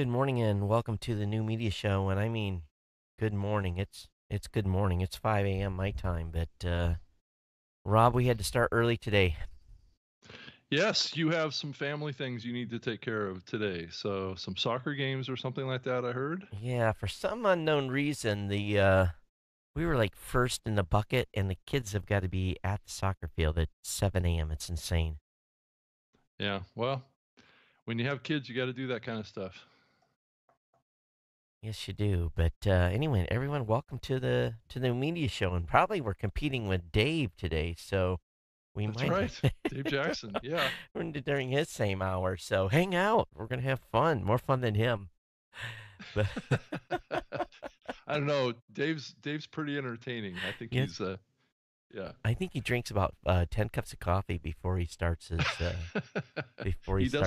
Good morning and welcome to the new media show. And I mean, good morning. It's good morning. It's 5 a.m. my time. But Rob, we had to start early today. Yes, you have some family things you need to take care of today. So some soccer games or something like that, I heard. Yeah, for some unknown reason, the we were like first in the bucket, and the kids have got to be at the soccer field at 7 a.m. It's insane. Yeah, well, when you have kids, you got to do that kind of stuff. Yes, you do. But anyway, everyone, welcome to the media show. And probably we're competing with Dave today, so we That's might right. Dave Jackson. Yeah. during his same hour. So hang out. We're gonna have fun. More fun than him. But I don't know. Dave's pretty entertaining. I think yes, he's yeah. I think he drinks about 10 cups of coffee before he He does starts have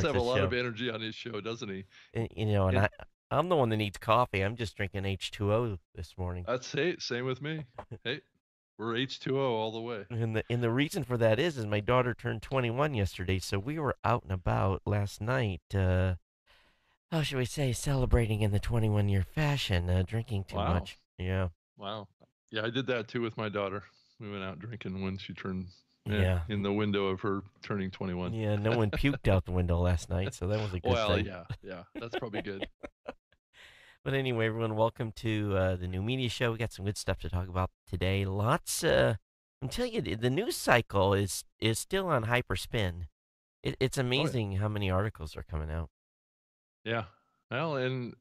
a his lot of show. energy on his show, doesn't he? And And I'm the one that needs coffee. I'm just drinking H2O this morning. that's hey, same with me. Hey, we're H2O all the way. And the reason for that is my daughter turned 21 yesterday, so we were out and about last night. How should we say, celebrating in the 21-year fashion, drinking too Wow. much. Yeah, Wow. Yeah, I did that too with my daughter. We went out drinking when she turned yeah, in the window of her turning 21. yeah. No one puked out the window last night, so that was a good Well, thing. yeah, yeah, that's probably good. But anyway, everyone, welcome to the new media show. We got some good stuff to talk about today. Lots. I'm telling you, the news cycle is still on hyperspin. It's Oh yeah, amazing how many articles are coming out. yeah. Well, and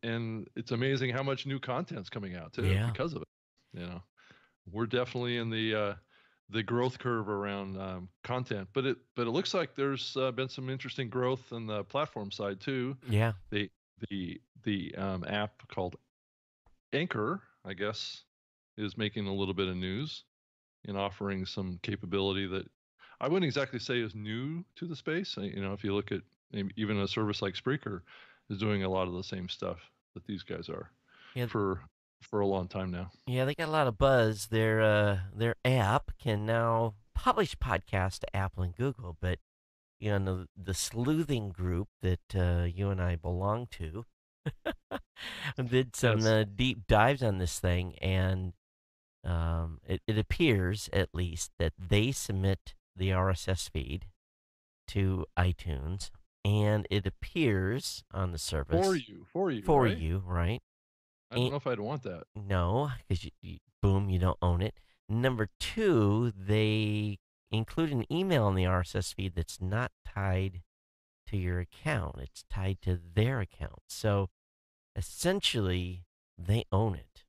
it's amazing how much new content's coming out too Yeah, because of it. You know, we're definitely in the growth curve around content, but it looks like there's been some interesting growth on the platform side too. yeah, The the app called Anchor, I guess, is making a little bit of news in offering some capability that I wouldn't exactly say is new to the space. If you look at even a service like Spreaker is doing a lot of the same stuff that these guys are yeah, for for a long time now. yeah. They got a lot of buzz. Their app can now publish podcasts to Apple and Google, but the sleuthing group that you and I belong to did some Yes. deep dives on this thing, and it appears at least that they submit the RSS feed to iTunes, and it appears on the For service you, for you, for right? you, right? I don't And know if I'd want that. no, because boom, you don't own it. Number two, they include an email in the RSS feed that's not tied to your account. It's tied to their account. So essentially, they own it.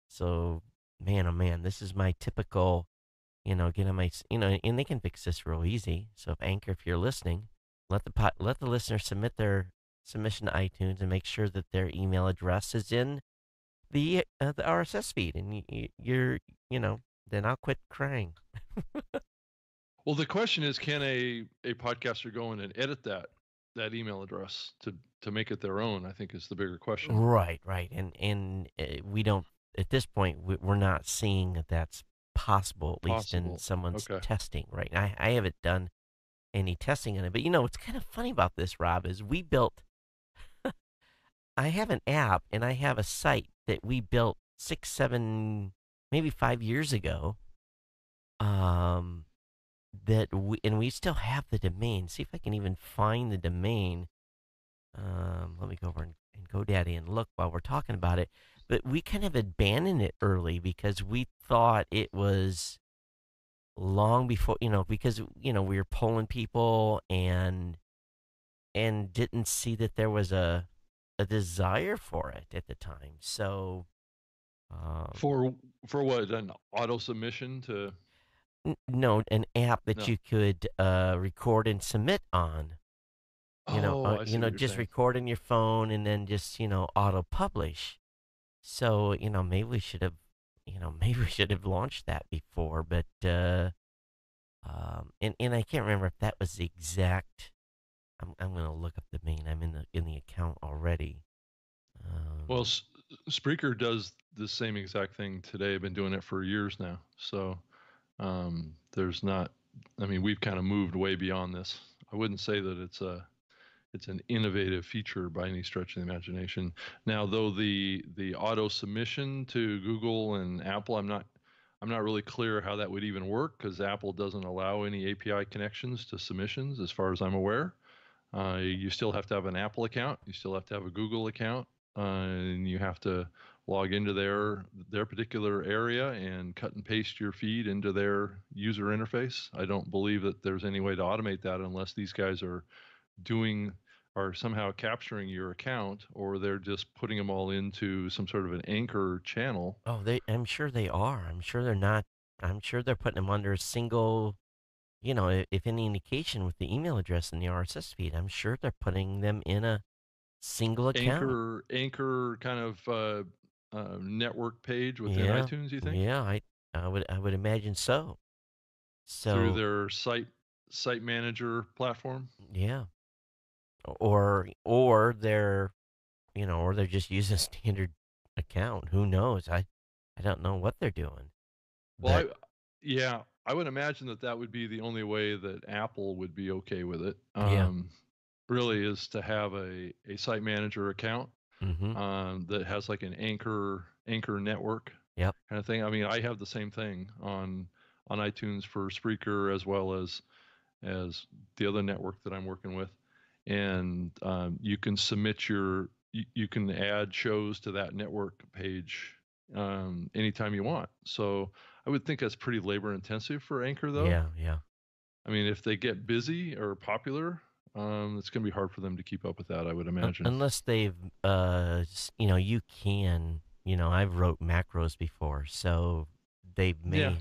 So, man, oh man, this is my typical, get on my, and they can fix this real easy. So, if Anchor, if you're listening, let the listener submit their submission to iTunes and make sure that their email address is in the RSS feed, and you're, then I'll quit crying. Well, the question is, can a podcaster go in and edit that email address to make it their own? I think is the bigger question. Right, right, and we don't at this point we're not seeing that that's possible, at least in Possible. someone's Okay. testing. Right, I haven't done any testing on it, but what's kind of funny about this, Rob, is we built. I have an app and I have a site that we built 6, 7, maybe 5 years ago. Um, we still have the domain. See if I can even find the domain. Let me go over and GoDaddy and look while we're talking about it. But we kind of abandoned it early because we thought it was long before, because we were polling people and didn't see that there was a desire for it at the time. So, um, For for what? An auto submission to no, an app that no. you could record and submit on. Oh, I see what you're Just saying. record on your phone and then just auto publish. So maybe we should have, maybe we should have launched that before. But and I can't remember if that was the exact. I'm gonna look up the main. I'm in the account already. Well, Um, Spreaker does the same exact thing today. I've been doing it for years now. So there's not. I mean, we've kind of moved way beyond this. I wouldn't say that it's an innovative feature by any stretch of the imagination. Now, though the auto submission to Google and Apple, I'm not really clear how that would even work because Apple doesn't allow any API connections to submissions, as far as I'm aware. You still have to have an Apple account. You still have to have a Google account, and you have to log into their particular area and cut and paste your feed into their user interface. I don't believe that there's any way to automate that unless these guys are somehow capturing your account, or they're just putting them all into some sort of an anchor channel. Oh, I'm sure they are. I'm sure they're not. I'm sure they're putting them under a single, if any indication with the email address and the RSS feed, I'm sure they're putting them in a single account. Anchor kind of network page within Yeah, iTunes, you think? yeah, I would imagine so. Through So, their site manager platform? yeah, or they're just using a standard account. Who knows? I don't know what they're doing. Well, But yeah, I would imagine that that would be the only way that Apple would be okay with it. yeah, Really is to have a site manager account mm-hmm, that has like an anchor network yep, kind of thing. I mean, I have the same thing on iTunes for Spreaker, as well as the other network that I'm working with, and you can submit you can add shows to that network page anytime you want. So I would think that's pretty labor intensive for Anchor, though. yeah, yeah. I mean, if they get busy or popular, it's going to be hard for them to keep up with that, I would imagine. Unless they've, you can, I've wrote macros before, so they Yeah. may,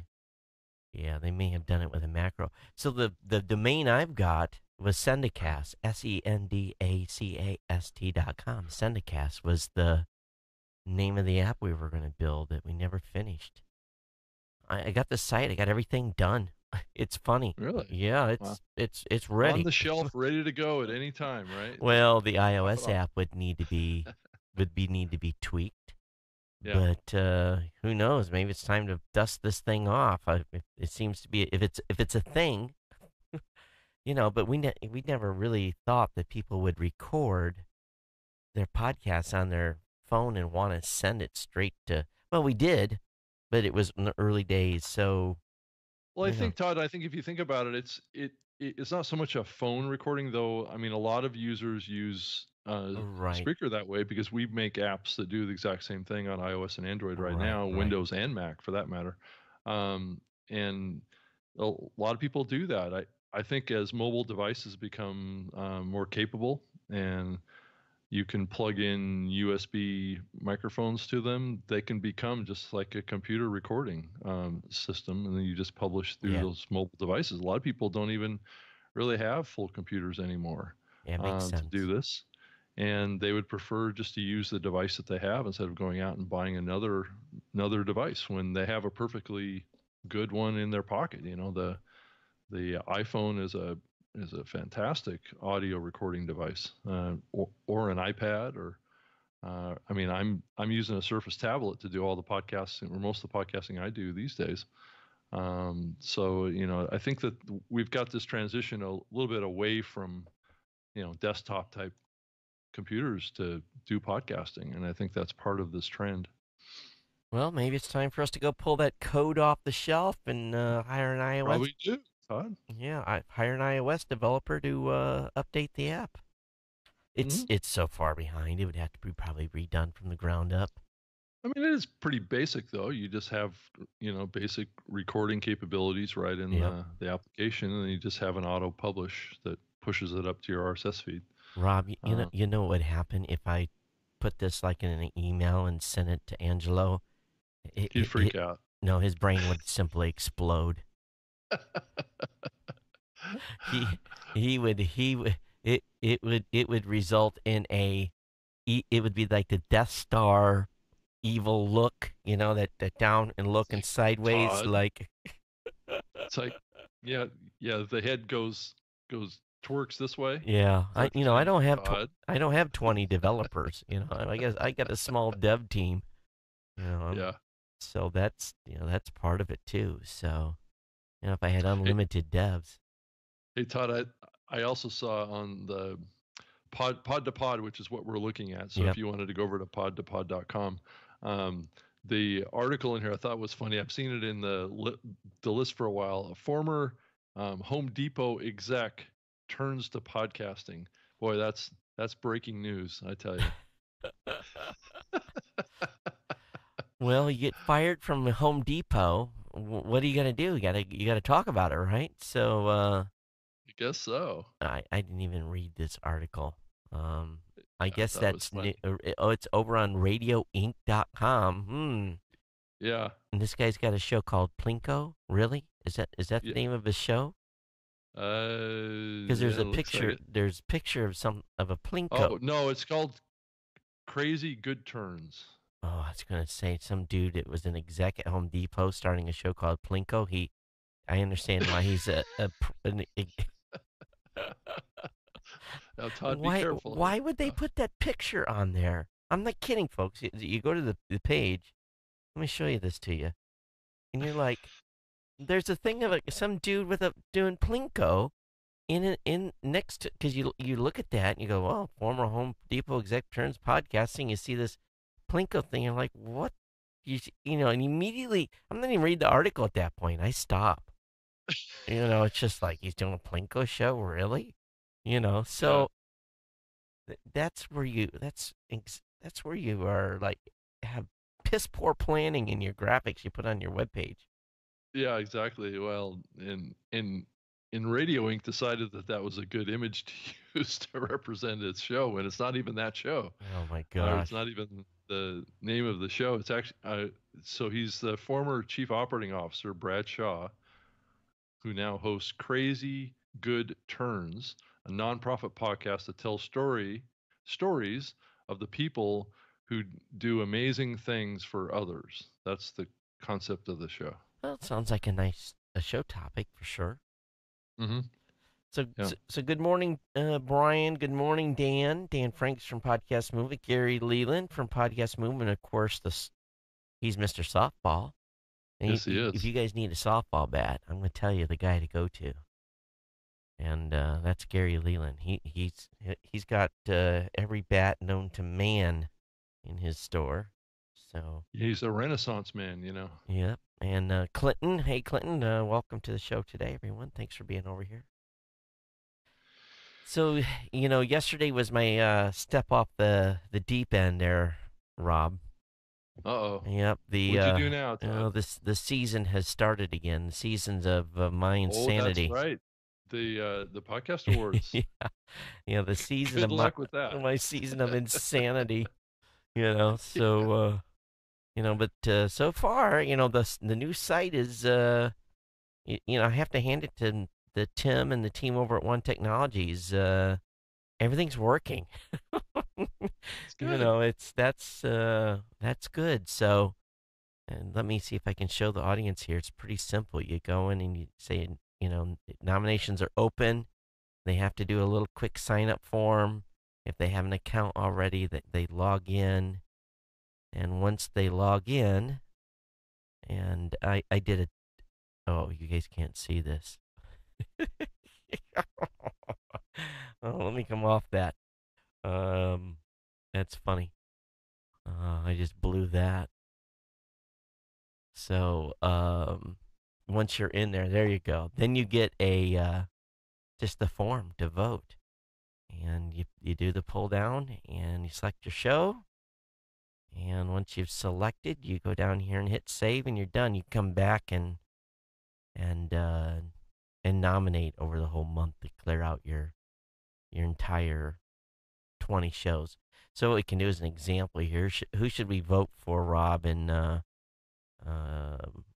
yeah, they may have done it with a macro. So the domain I've got was Sendacast, SENDACAST.com. Sendacast was the name of the app we were going to build that we never finished. I got the site, I got everything done. It's funny. Really? Yeah, Wow. it's On ready. the shelf, ready to go at any time, right? Well, the Pop it iOS off. app would need to be tweaked, Yeah. but who knows? Maybe it's time to dust this thing off. It seems to be if it's a thing, But we never really thought that people would record their podcasts on their phone and want to send it straight to. Well, we did, but it was in the early days, so Well, I you know. think, Todd, I think if you think about it, it's not so much a phone recording, though. I mean, a lot of users use Right, Spreaker that way because we make apps that do the exact same thing on iOS and Android right right, now, right. Windows and Mac for that matter. And a lot of people do that. I think as mobile devices become more capable, and you can plug in USB microphones to them, they can become just like a computer recording system, and then you just publish through Yeah, those mobile devices. A lot of people don't even really have full computers anymore yeah, makes to do sense. this, and they would prefer just to use the device that they have instead of going out and buying another device when they have a perfectly good one in their pocket. The iPhone is a fantastic audio recording device, or an iPad, or I mean, I'm using a Surface tablet to do all the podcasting, or most of the podcasting I do these days. So I think that we've got this transition a little bit away from desktop type computers to do podcasting, and I think that's part of this trend. Well, maybe it's time for us to go pull that code off the shelf and hire an iOS. Probably do, Todd. Yeah, hire an iOS developer to update the app. It's Hmm. it's so far behind; it would have to be probably redone from the ground up. I mean, it is pretty basic though. You just have basic recording capabilities right in Yep. the application, and then you just have an auto publish that pushes it up to your RSS feed. Rob, you know Uh, you know what would happen if I put this like in an email and sent it to Angelo? You'd freak out. No, his brain would simply explode. He he would it would result in it would be like the Death Star evil look, that down and It's looking like, sideways Todd. like. It's like, yeah, yeah. The head goes twerks this way. Yeah, Is that I what you you're know I saying, don't have Todd? I don't have 20 developers. I guess I got a small dev team. Yeah. So that's part of it too. So if I had Hey, unlimited devs. hey, Todd. I also saw on the pod to pod, which is what we're looking at. So Yep. if you wanted to go over to podtopod.com, the article in here I thought was funny. I've seen it in the list for a while. A former Home Depot exec turns to podcasting. Boy, that's breaking news, I tell you. Well, you get fired from Home Depot. What are you gonna do? You gotta talk about it, right? So I guess so. I didn't even read this article. I I guess thought it was that's funny. it's over on radioinc.com. Yeah. And this guy's got a show called Plinko. Really? Is that the Yeah. name of his show? Because there's Yeah, a it looks like picture. it. There's a picture of a Plinko. Oh no, it's called Crazy Good Turns. Oh, I was gonna say some dude that was an exec at Home Depot starting a show called Plinko. I understand why he's Now, Todd, be careful. Why would they put that picture on there? I'm not kidding, folks. You go to the page. Let me show you this to you. And you're like, there's a thing of some dude doing Plinko in next to, because you look at that and you go, oh, former Home Depot exec turns podcasting. You see this Plinko thing. You're like, what? And immediately, I'm not even reading the article at that point. I stop. It's just like, he's doing a Plinko show, really? So that's where you are, like, have piss poor planning in your graphics you put on your webpage. Yeah, exactly. Well, in Radio Inc. decided that was a good image to use to represent its show, and it's not even that show. Oh my gosh! It's not even the name of the show. It's actually so he's the former chief operating officer, Brad Shaw, who now hosts Crazy Good Turns, a nonprofit podcast that tells stories of the people who do amazing things for others. That's the concept of the show. Well, it sounds like a show topic for sure. Mm-hmm. So good morning, Brian. Good morning, Dan. Dan Franks from Podcast Movement. Gary Leland from Podcast Movement. Of course, he's Mr. Softball. And yes, he is. If you guys need a softball bat, I'm going to tell you the guy to go to. And that's Gary Leland. He's got every bat known to man in his store. So he's a Renaissance man, Yeah. And Clinton, hey Clinton, welcome to the show today, everyone. Thanks for being over here. So yesterday was my step off the deep end there, Rob. Uh-oh. Yep. What'd you do now, Todd? The season has started again. The seasons of my insanity. Oh, that's right. The podcast awards. Yeah. The season Good luck with that. My season of insanity. So but so far, the new site is I have to hand it to the Tim and the team over at One Technologies. Everything's working. It's good. That's good. So, and let me see if I can show the audience here. It's pretty simple. You go in and you say, nominations are open. They have to do a little quick sign up form. If they have an account already, that they log in. And once they log in, and I did it. Oh, you guys can't see this. Oh, let me come off that. That's funny. I just blew that. So, once you're in there you go. Then you get just the form to vote. And you do the pull down and you select your show. And once you've selected, you go down here and hit save and you're done. You come back and nominate over the whole month to clear out your entire 20 shows. So what we can do as an example here, who should we vote for, Rob? And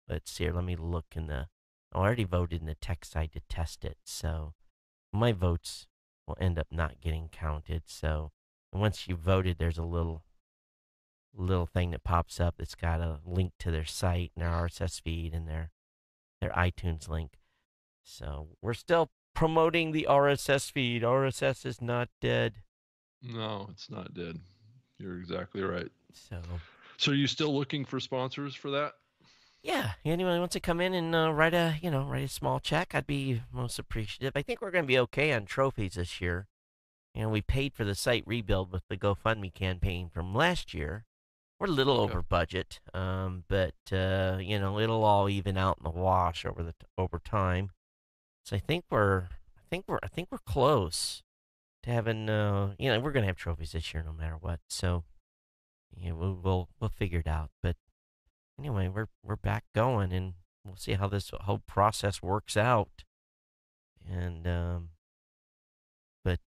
let's see here. Let me look I already voted in the tech side to test it. So my votes will end up not getting counted. So once you voted, there's a little thing that pops up that's got a link to their site and their RSS feed and their iTunes link. So we're still promoting the RSS feed. RSS is not dead. No, it's not dead. You're exactly right. So are you still looking for sponsors for that? Yeah. Anyone wants to come in and write a small check, I'd be most appreciative. I think we're going to be okay on trophies this year. we paid for the site rebuild with the GoFundMe campaign from last year. We're a little Okay. over budget, but it'll all even out in the wash over time. So I think we're close to having. We're gonna have trophies this year no matter what. So we'll figure it out. But anyway, we're back going, and we'll see how this whole process works out. And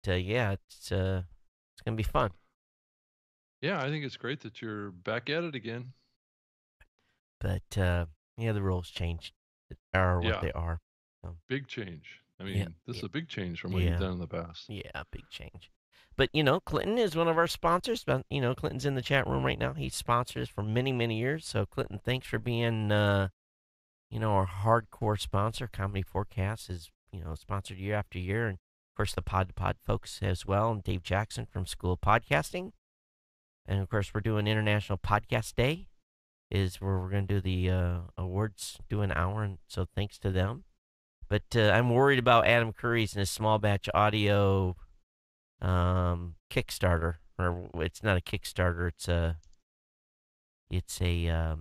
yeah, it's gonna be fun. Yeah, I think it's great that you're back at it again. But yeah, the rules changed, are what Yeah, they are. So, big change. I yeah, mean, this yeah, is a big change from what you've yeah, done in the past. yeah, big change. But Clinton is one of our sponsors. But Clinton's in the chat room right now. He's sponsored us for many, many years. So Clinton, thanks for being our hardcore sponsor. Comedy Forecast is sponsored year after year, and of course the Pod to Pod folks as well, and Dave Jackson from School of Podcasting. And of course, we're doing International Podcast Day, is where we're going to do the awards, do an hour, and so thanks to them. But I'm worried about Adam Curry's and his small batch audio Kickstarter, or it's not a Kickstarter, it's a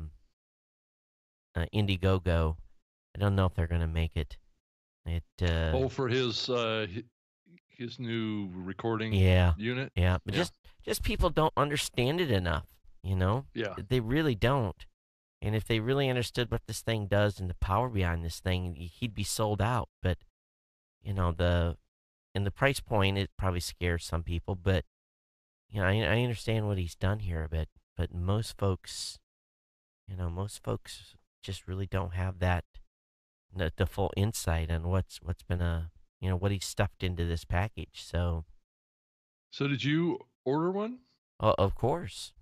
Indiegogo. I don't know if they're going to make it. For his new recording Yeah, unit. yeah, but just people don't understand it enough. Yeah. They really don't. And if they really understood what this thing does and the power behind this thing, he'd be sold out. But the price point, it probably scares some people. But I understand what he's done here. But most folks just really don't have the full insight on what's been what he's stuffed into this package. So did you order one? of course.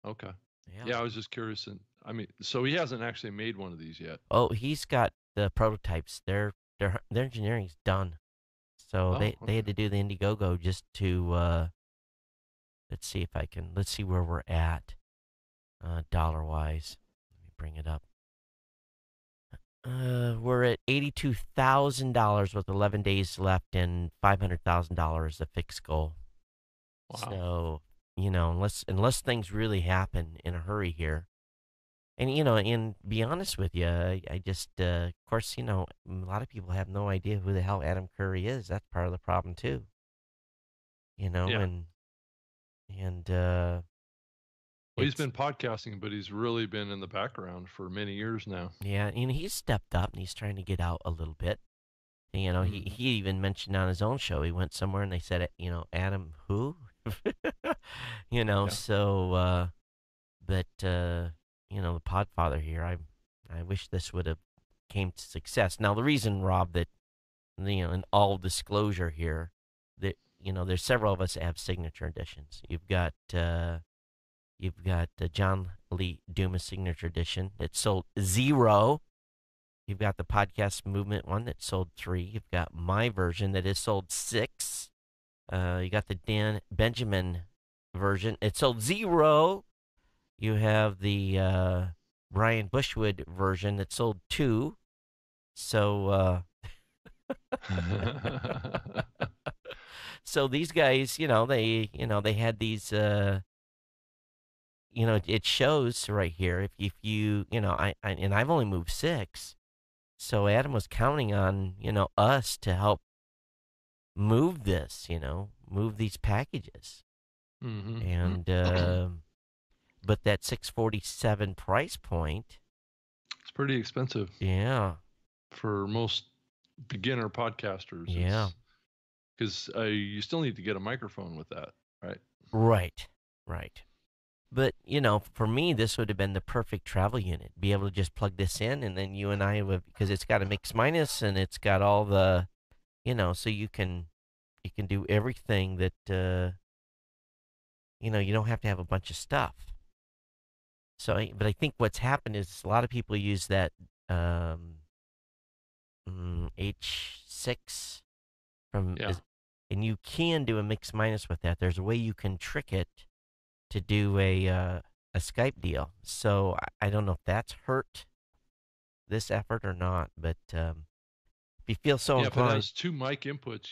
Okay. Yeah. Yeah, I was just curious. And I mean, so he hasn't actually made one of these yet. Oh, he's got the prototypes. Their engineering's done. So they had to do the Indiegogo just to let's see where we're at dollar wise. Let me bring it up. We're at $82,000 with 11 days left and $500,000 the fixed goal. Wow. So unless things really happen in a hurry here. And be honest with you, I just, of course, a lot of people have no idea who the hell Adam Curry is. That's part of the problem too. Yeah. And well, he's been podcasting, but he's really been in the background for many years now. Yeah, and he's stepped up and he's trying to get out a little bit. And, he even mentioned on his own show, he went somewhere and they said, Adam who? Yeah. So, but the Podfather here, I wish this would have came to success. Now, the reason, Rob, that in all disclosure here, that there's several of us that have signature editions. You've got the John Lee Dumas signature edition that sold 0. You've got the Podcast Movement one that sold 3. You've got my version that has sold 6. You got the Dan Benjamin version. It sold 0. You have the Brian Bushwood version that sold 2. So so these guys, they had these it shows right here if you and I've only moved 6. So Adam was counting on, us to help move this, move these packages. Mm-hmm. And but that $647 price point, it's pretty expensive. Yeah. For most beginner podcasters. Yeah. Because you still need to get a microphone with that, right? Right. But, for me, this would have been the perfect travel unit. Be able to just plug this in, and then you and I would, because it's got a mix minus, and it's got all the, so you can do everything that, you don't have to have a bunch of stuff. So, but I think what's happened is a lot of people use that H6 from, and you can do a mix minus with that. There's a way you can trick it to do a Skype deal. So I don't know if that's hurt this effort or not, but if you feel so inclined, if it has 2 mic inputs,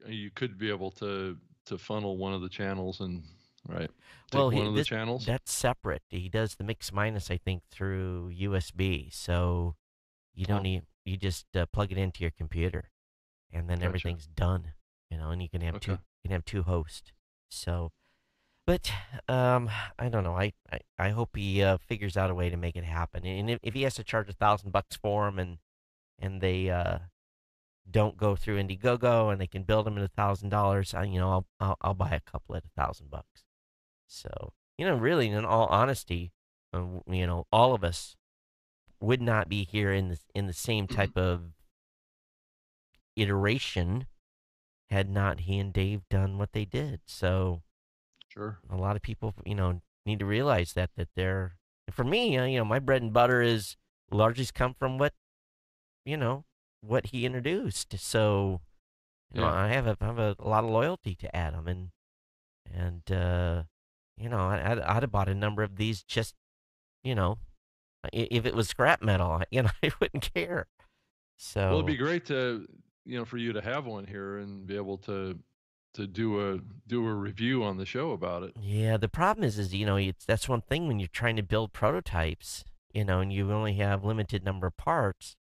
you could be able to to funnel one of the channels and right take Well, one of the channels. that's separate. He does the mix minus, I think, through USB. So you don't Oh, need you just plug it into your computer, and then gotcha. everything's done. And you can have Okay. two hosts. So, but I don't know. I hope he figures out a way to make it happen. And if he has to charge $1,000 for them, and they don't go through Indiegogo, and they can build them at $1,000, I'll buy a couple at $1,000. So really, in all honesty, all of us would not be here in the same type of iteration had not he and Dave done what they did. So Sure. a lot of people, need to realize that they're. For me, my bread and butter is largely come from you know, what he introduced. So, Yeah. I have a lot of loyalty to Adam, and I'd have bought a number of these just, you know, if it was scrap metal, I wouldn't care. Well, it'd be So, great to for you to have one here and be able to do a review on the show about it. yeah, the problem is, that's one thing when you're trying to build prototypes, and you only have limited number of parts.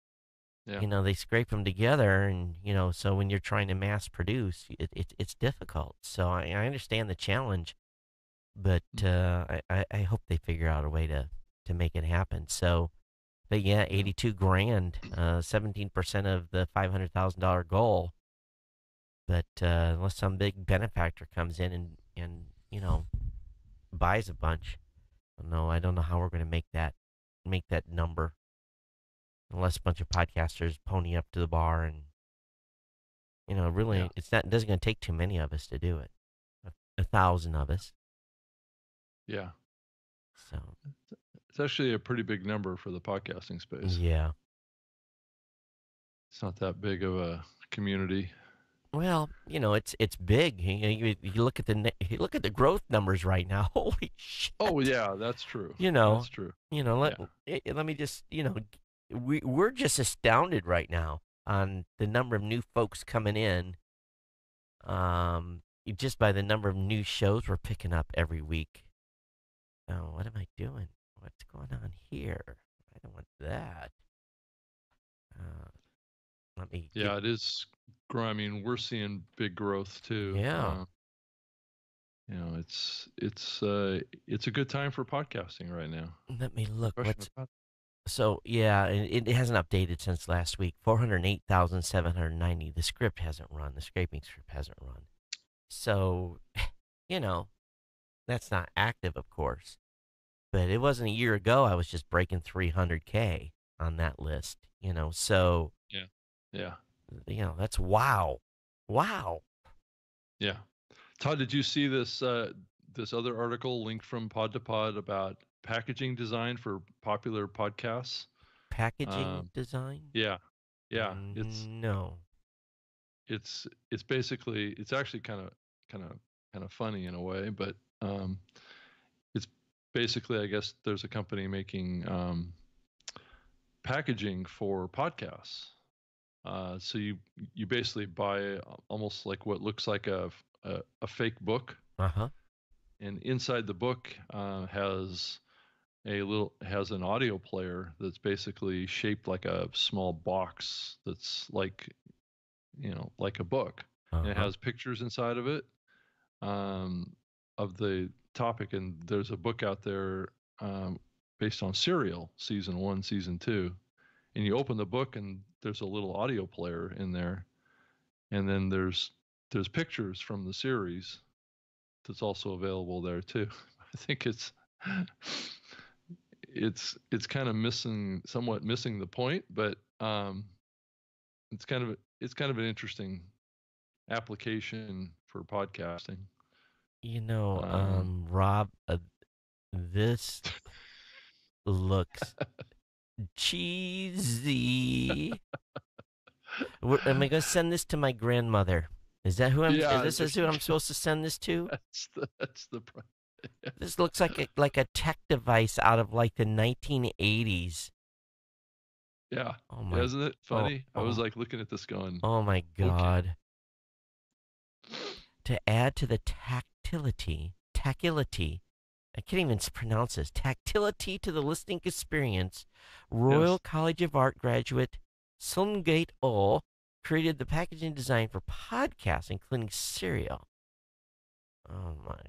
Yeah. They scrape them together, and so when you're trying to mass produce, it's difficult. So I understand the challenge, but Mm. I hope they figure out a way to make it happen. So, but yeah, Yeah. 82 grand, 17% of the $500,000 goal. But unless some big benefactor comes in and buys a bunch, no, I don't know how we're going to make that number unless a bunch of podcasters pony up to the bar, and Yeah. really it doesn't going to take too many of us to do it. 1,000 of us. Yeah. So It's actually a pretty big number for the podcasting space. yeah. It's not that big of a community. Well, it's big. You look at you look at the growth numbers right now. Holy shit! Oh yeah, that's true. You know, That's true. let Yeah. let me just we're just astounded right now on the number of new folks coming in. Just by the number of new shows we're picking up every week. Oh, what am I doing? What's going on here? I don't want that. Uh, let me get. Yeah, it is growing. I mean, we're seeing big growth too. Yeah. It's a good time for podcasting right now. Let me No look. question about So yeah, and it hasn't updated since last week. 408,790. The script hasn't run. The scraping script hasn't run. So, you know, that's not active, of course. But it wasn't a year ago I was just breaking 300K on that list. So Yeah. Yeah. that's wow, wow. Yeah. Todd, did you see this other article linked from Pod to Pod about packaging design for popular podcasts? Packaging design? Yeah. Yeah. No. It's basically it's actually kind of funny in a way, but it's basically I guess there's a company making packaging for podcasts. So you basically buy almost like what looks like a fake book, Uh-huh. and inside the book has an audio player that's basically shaped like a small box that's like a book, and it Uh-huh. has pictures inside of it of the topic. And there's a book out there um, based on Serial season 1, season 2, and you open the book and there's a little audio player in there, and then there's pictures from the series that's also available there too. I think it's kind of somewhat missing the point, but it's kind of an interesting application for podcasting. Rob, this looks cheesy. Am I going to send this to my grandmother? Is Yeah, this who I'm supposed to send this to? that's the This looks like a tech device out of like the 1980s. yeah, Oh my, isn't it oh, funny? I was oh, like looking at this going, oh my okay. God. to add to the tactility, I can't even pronounce this, tactility to the listening experience, Royal Yes. College of Art graduate Sungate Oh created the packaging design for podcasts, including cereal. Oh my.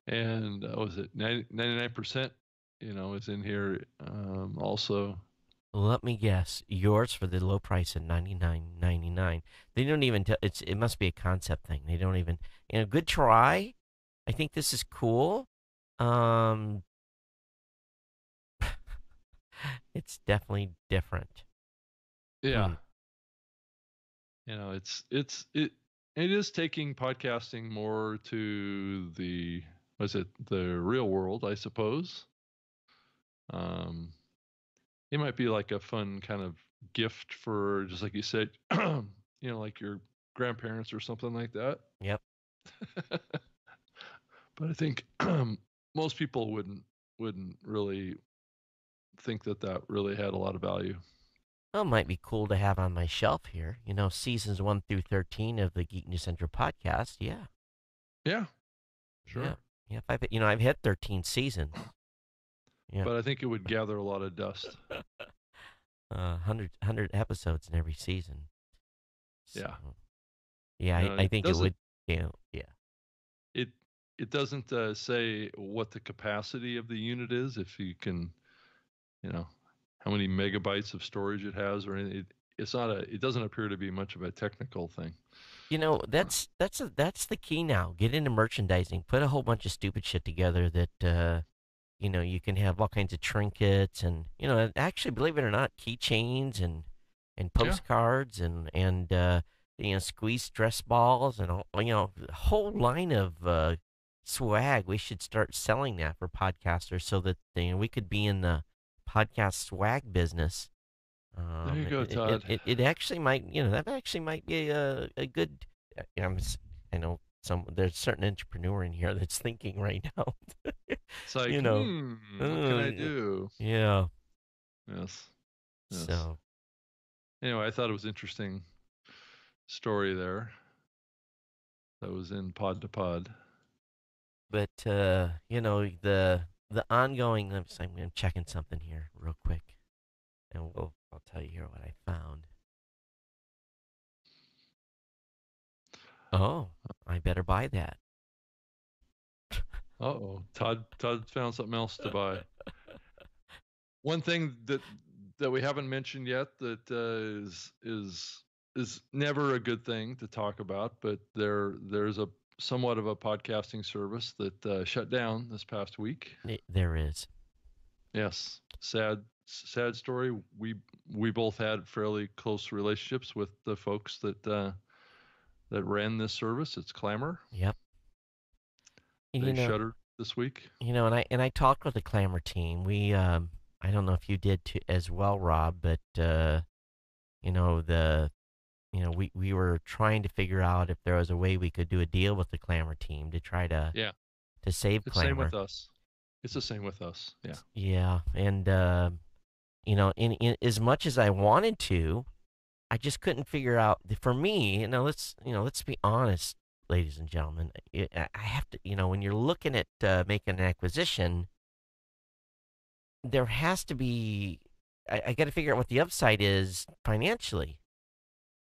And was it 99%? Is in here also. Let me guess. Yours for the low price of $99.99. They don't even tell. It must be a concept thing. They don't even. Good try. I think this is cool. Um, it's definitely different. Yeah. Hmm. It is taking podcasting more to the real world, I suppose. Um, it might be like a fun kind of gift for, just like you said, like your grandparents or something like that. Yep. But I think most people wouldn't really think that really had a lot of value. Well, it might be cool to have on my shelf here. Seasons 1 through 13 of the Geek News Central podcast. Yeah. Yeah, Yeah. sure. Yeah. I've had 13 seasons. Yeah. But I think it would gather a lot of dust. 100 episodes in every season. So, Yeah. yeah, I It think it doesn't would, yeah. it it doesn't say what the capacity of the unit is, if you can, how many megabytes of storage it has or anything. It doesn't appear to be much of a technical thing. Uh, That's the key now. Get into merchandising. Put a whole bunch of stupid shit together that you can have all kinds of trinkets and actually, believe it or not, keychains and yeah. postcards and squeeze stress balls and a whole line of swag. We should start selling that for podcasters so that we could be in the podcast swag business. There you go, It, it, Todd. it, it actually might, that actually might be a good, I know there's a certain entrepreneur in here that's thinking right now, It's like, you know, what can uh, I do? yeah. Yes. Yes. So, Anyway, I thought it was interesting story there that was in Pod to Pod. but, the ongoing, I'm checking something here real quick and I'll tell you here what I found. Oh, I better buy that. Uh-oh. Todd found something else to buy. One thing that we haven't mentioned yet that is never a good thing to talk about, but there's a somewhat of a podcasting service that shut down this past week. There is. Yes, sad story. We both had fairly close relationships with the folks that ran this service. It's Clamor. Yep. And, They shuttered this week. And I talked with the Clamor team. I don't know if you did too, as well, Rob, but you know the we were trying to figure out if there was a way we could do a deal with the Clamor team to try to Yeah, save it's same Clamor. with us. It's the same with us. Yeah. Yeah, and in as much as I wanted to, I just couldn't figure out. For me, let's be honest, ladies and gentlemen. I have to, when you're looking at making an acquisition, there has to be. I got to figure out what the upside is financially.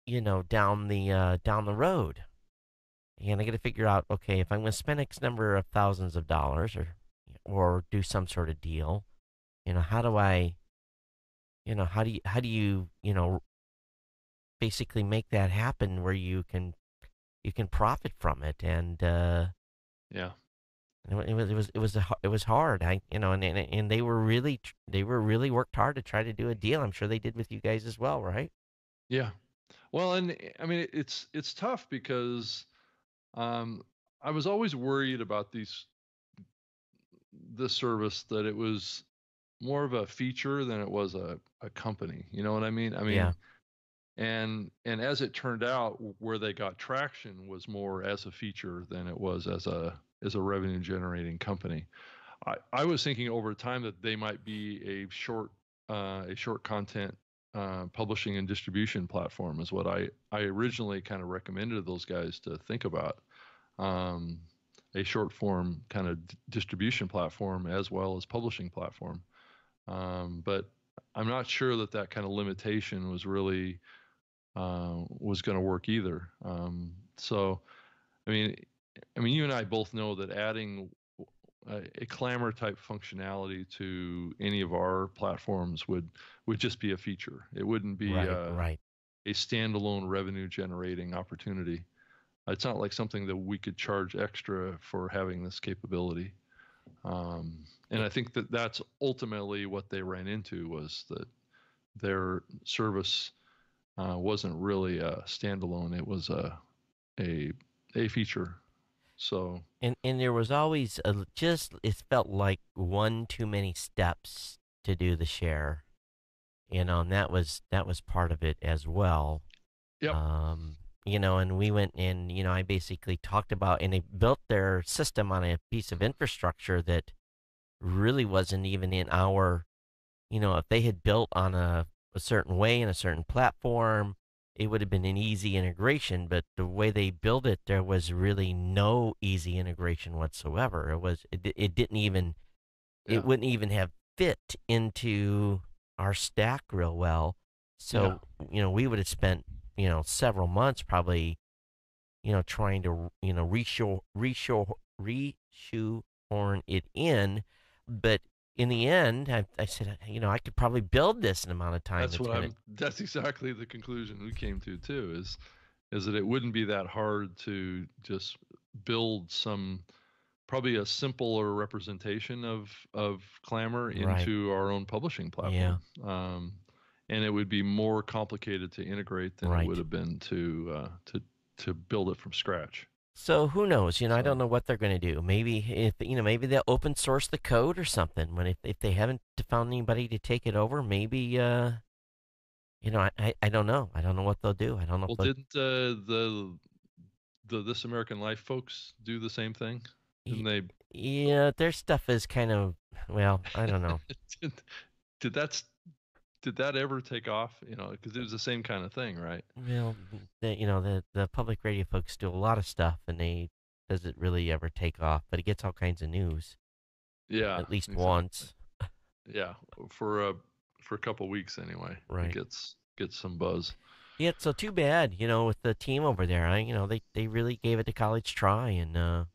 Down the road, and I got to figure out, okay, if I'm going to spend X number of thousands of dollars, or do some sort of deal, how do I, how do you, basically make that happen where you can profit from it, and Yeah. it was hard. And they were really worked hard to try to do a deal. I'm sure they did with you guys as well, right? Yeah. Well, and I mean, it's tough because um, I was always worried about this service, that it was more of a feature than it was a company. You know what I mean? I Yeah. mean, and as it turned out, where they got traction was more as a feature than it was as a revenue generating company. I was thinking over time that they might be a short content publishing and distribution platform is what I originally kind of recommended to those guys to think about. Um, a short form kind of distribution platform as well as publishing platform. But I'm not sure that kind of limitation was really was going to work either. So, I mean, you and I both know that adding a clamor type functionality to any of our platforms would just be a feature. It wouldn't be Right. a standalone revenue generating opportunity. It's not like something that we could charge extra for having this capability. And I think that's ultimately what they ran into, was that their service wasn't really a standalone. It was a feature. So And there was always just, it felt like one too many steps to do the share, and that was part of it as well. yep, And we went and, I basically talked about, and they built their system on a piece of infrastructure that really wasn't even in our, if they had built on a certain way in a certain platform, it would have been an easy integration. But the way they built it, there was really no easy integration whatsoever. It didn't even, yeah, it wouldn't even have fit into our stack real well. yeah, So, we would have spent, several months probably, trying to, reshoehorn it in. But in the end, I said, I could probably build this in an amount of time. that's exactly the conclusion we came to too, is that it wouldn't be that hard to just build probably a simpler representation of Clamor Right. into our own publishing Yeah. platform. And it would be more complicated to integrate than it would Right. have been to build it from scratch. So who knows? I don't So know what they're going to do. Maybe if maybe they'll open source the code or something. When if they haven't found anybody to take it over, maybe I don't know. I don't know what they'll do. I don't know if well, they'll. didn't the This American Life folks do the same thing? y- Didn't they? Yeah, their stuff is kind of, well, I don't know. did, did that did that ever take off? Because it was the same kind of thing, right? Well, the public radio folks do a lot of stuff, and they does it really ever take off? But it gets all kinds of news Yeah, at least exactly. once. Yeah, for a couple weeks anyway, it Right. gets some buzz. Yeah, so too bad, with the team over there. They really gave it a college try, and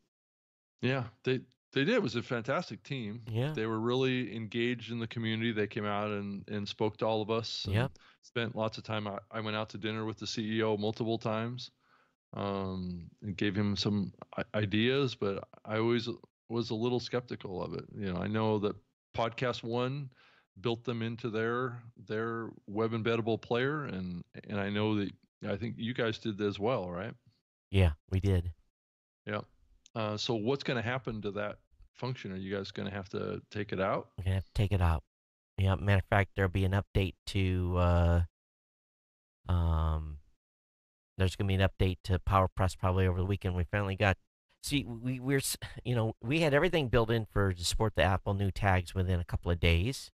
Yeah, they did. It was a fantastic team. yeah, They were really engaged in the community. They came out and spoke to all of us and yep, spent lots of time. I went out to dinner with the CEO multiple times, and gave him some ideas, but I always was a little skeptical of it. I know that Podcast One built them into their web embeddable player, and I know that I think you guys did as well, right? yeah, we did. Yeah. So what's going to happen to that function? Are you guys going to have to take it out? We're gonna have to take it out. Yeah, matter of fact, there'll be an update to um, there's gonna be an update to PowerPress probably over the weekend. We finally got. See, we had everything built in to support the Apple new tags within a couple of days.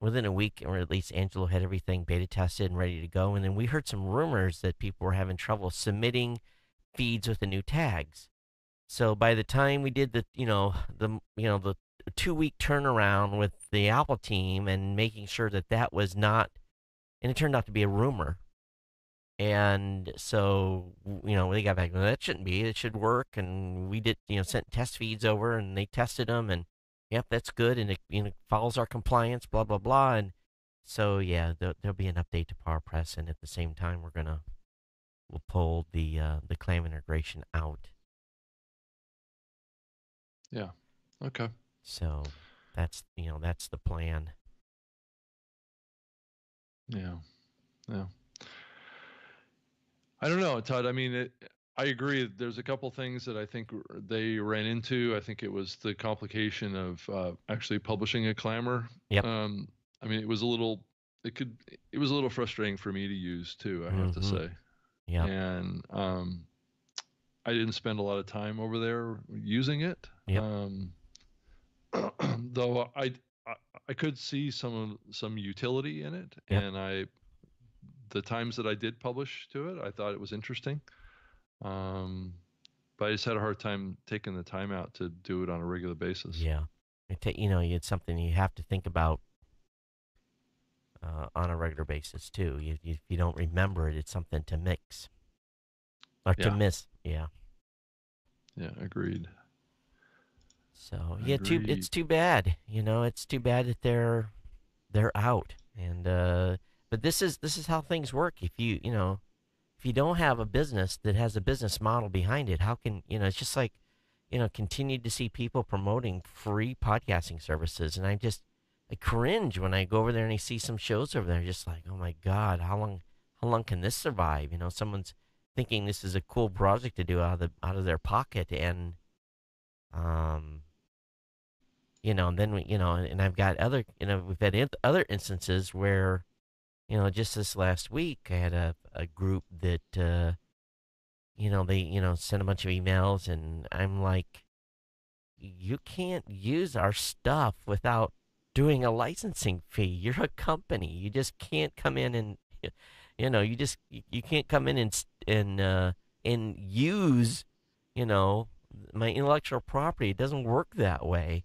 Within a week, or at least Angelo had everything beta tested and ready to go. And then we heard some rumors that people were having trouble submitting feeds with the new tags. So by the time we did the 2 week turnaround with the Apple team and making sure that was not, and it turned out to be a rumor. And so, they got back, well, that shouldn't be, it should work. And we did, sent test feeds over and they tested them, and yep, that's good. And it, follows our compliance, blah, blah, blah. And so, yeah, there'll be an update to PowerPress. And at the same time, we'll pull the claim integration out. Yeah. Okay. So that's the plan. Yeah. Yeah. I don't know, Todd. I mean, I agree. There's a couple things that I think they ran into. I think it was the complication of actually publishing a clamor. Yep. Um, I mean, it was a little frustrating for me to use too, I have to Mm-hmm. say. Yep. And I didn't spend a lot of time over there using it. Yep. Though I could see some utility in it, Yep. and the times that I did publish to it, I thought it was interesting. But I just had a hard time taking the time out to do it on a regular basis. Yeah. It's something you have to think about on a regular basis too. If you don't remember it, it's something to mix or to Yeah. miss. Yeah. Yeah, agreed. So Agreed. it's too bad. It's too bad that they're out. And but this is how things work. If you don't have a business that has a business model behind it, how can it's just like continue to see people promoting free podcasting services, and I cringe when I go over there and I see some shows over there, just like, oh my god, how long can this survive? Someone's thinking this is a cool project to do out of their pocket, and um and then and I've got we've had other instances where just this last week I had a group that they sent a bunch of emails, and I'm like, you can't use our stuff without doing a licensing fee. You're a company. You just can't come in and you can't come in and use my intellectual property. It doesn't work that way.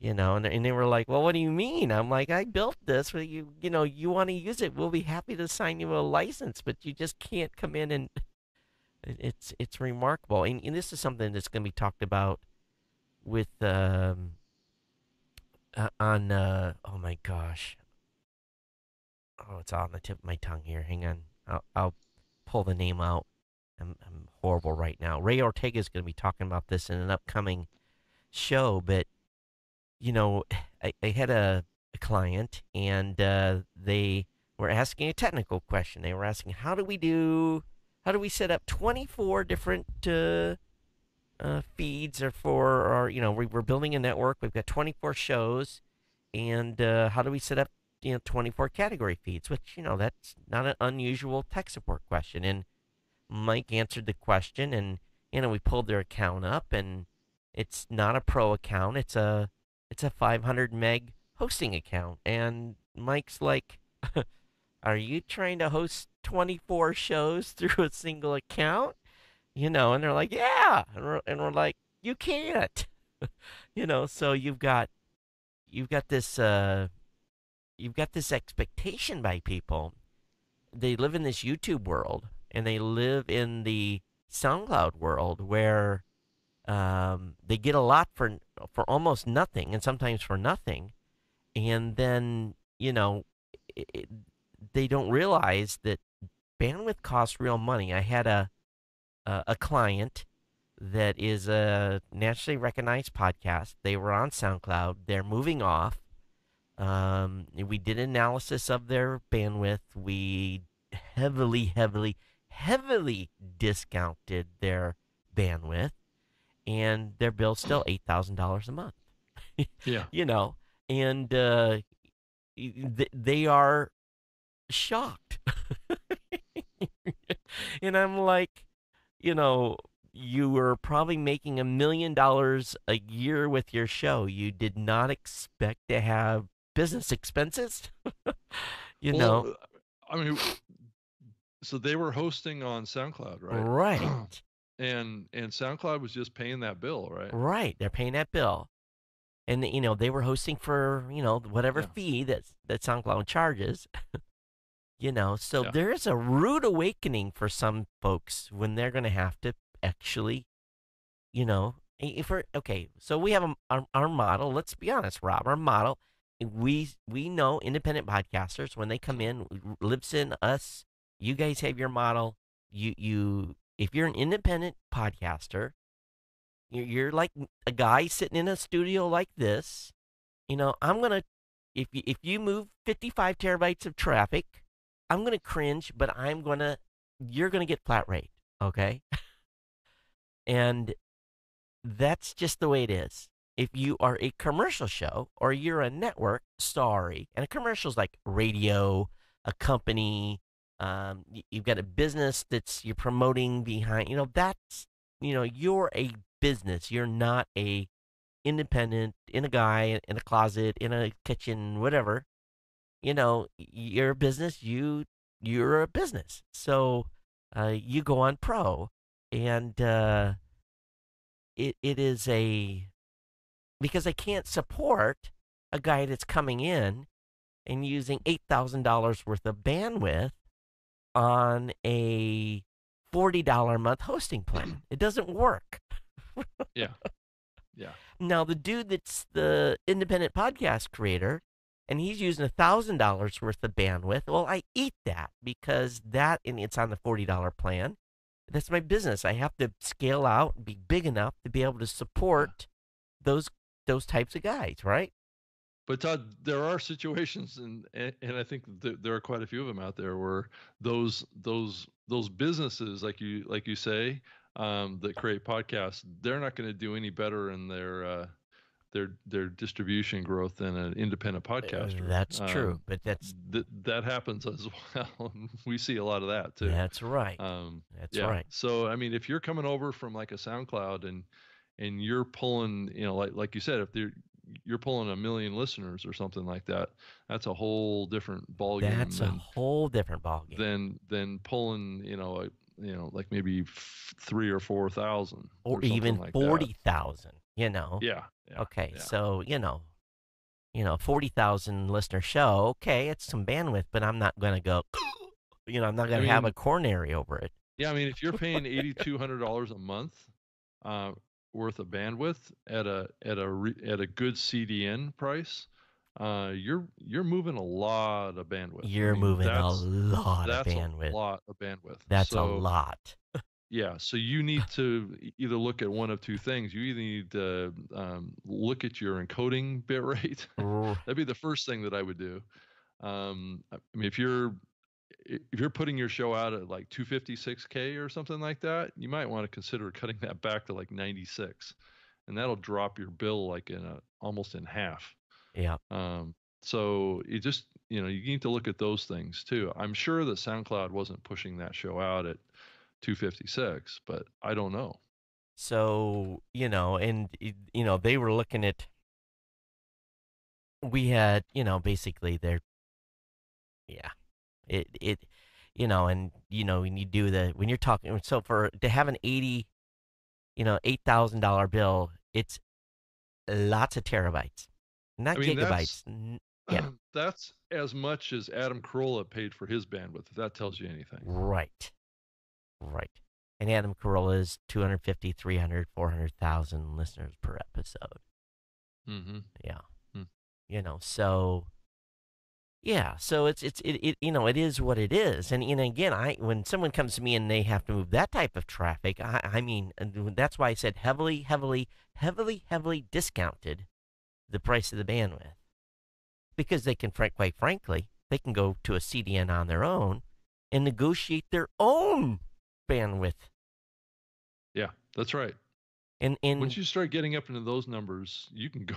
And they were like, well, what do you mean? I'm like, I built this. Well, you want to use it, we'll be happy to sign you a license, but you just can't come in and it's remarkable. And this is something that's going to be talked about with on oh my gosh, oh, it's on the tip of my tongue here. Hang on, I'll pull the name out. I'm horrible right now. Ray Ortega is going to be talking about this in an upcoming show, but I had a client, and they were asking a technical question. They were asking, how do we set up 24 different feeds or we're building a network. We've got 24 shows, and how do we set up 24 category feeds? Which that's not an unusual tech support question. And Mike answered the question, and we pulled their account up, and it's not a pro account. It's a 500 meg hosting account. And Mike's like, are you trying to host 24 shows through a single account? And they're like, yeah. And we're like, you can't. So you've got this expectation by people. They live in this YouTube world, and they live in the SoundCloud world where they get a lot for almost nothing, and sometimes for nothing. And then it, they don't realize that bandwidth costs real money. I had a client that is a nationally recognized podcast. They were on SoundCloud. They're moving off. We did analysis of their bandwidth. We heavily, heavily, heavily discounted their bandwidth, and their bill's still $8,000 a month. Yeah. And they are shocked. And I'm like, you were probably making $1 million a year with your show. You did not expect to have business expenses. Well, I mean, so they were hosting on SoundCloud, right? Right. And SoundCloud was just paying that bill, right? Right. They're paying that bill. And they were hosting for, whatever fee that SoundCloud charges. So there's a rude awakening for some folks when they're going to have to actually, so we have our model. Let's be honest, Rob. Our model, we know independent podcasters, when they come in, Libsyn, us, you guys have your model. You if you're an independent podcaster, you're like a guy sitting in a studio like this. I'm gonna if you move 55 terabytes of traffic, I'm gonna cringe, but you're gonna get flat rate, okay? And that's just the way it is. If you are a commercial show or you're a network, sorry. And a commercial is like radio, a company. You've got a business you're promoting behind. That's you're a business. You're not a independent in a guy in a closet in a kitchen, whatever. You're a business. You you're a business. So you go on pro, and it is because I can't support a guy that's coming in and using $8,000 worth of bandwidth on a $40 a month hosting plan. It doesn't work. Yeah. Yeah. Now, the dude that's the independent podcast creator, and he's using $1,000 worth of bandwidth, well, I eat that because and it's on the $40 plan. That's my business. I have to scale out and be big enough to be able to support those types of guys, right? But Todd, there are situations, and I think there are quite a few of them out there where those businesses, like you say, that create podcasts, they're not going to do any better in their distribution growth than an independent podcaster. That's true, but that happens as well. We see a lot of that too. That's right. That's right. So I mean, if you're coming over from like a SoundCloud and you're pulling, like you said, if you're pulling 1 million listeners or something like that, that's a whole different ballgame. That's a whole different ballgame than pulling, like maybe 3,000 or 4,000 or even like 40,000. Yeah. Okay, so 40,000 listener show. Okay, it's some bandwidth, but I'm not going to go. I'm not going to have a coronary over it. Yeah, I mean, if you're paying $8,200 a month worth of bandwidth at a good CDN price, you're moving a lot of bandwidth. You're moving a lot of bandwidth. That's a lot of bandwidth. That's a lot. Yeah, so you need to either look at one of two things. You either need to look at your encoding bit rate. That'd be the first thing that I would do. I mean, if you're putting your show out at like 256K or something like that, you might want to consider cutting that back to like 96, and that'll drop your bill like almost in half. Yeah. So you just you need to look at those things too. I'm sure that SoundCloud wasn't pushing that show out at 256, but I don't know. So and they were looking at. We had basically their. Yeah. It and when you do when you're talking, so to have an $8,000 bill, it's lots of terabytes, not gigabytes. That's as much as Adam Carolla paid for his bandwidth, if that tells you anything. Right. And Adam Carolla is 250, 300, 400,000 listeners per episode. Mm-hmm. Yeah. So yeah, so it is what it is, and again, when someone comes to me and they have to move that type of traffic, I mean that's why I said heavily discounted the price of the bandwidth, because they can quite frankly they can go to a CDN on their own and negotiate their own bandwidth. Yeah, that's right. And once you start getting up into those numbers, you can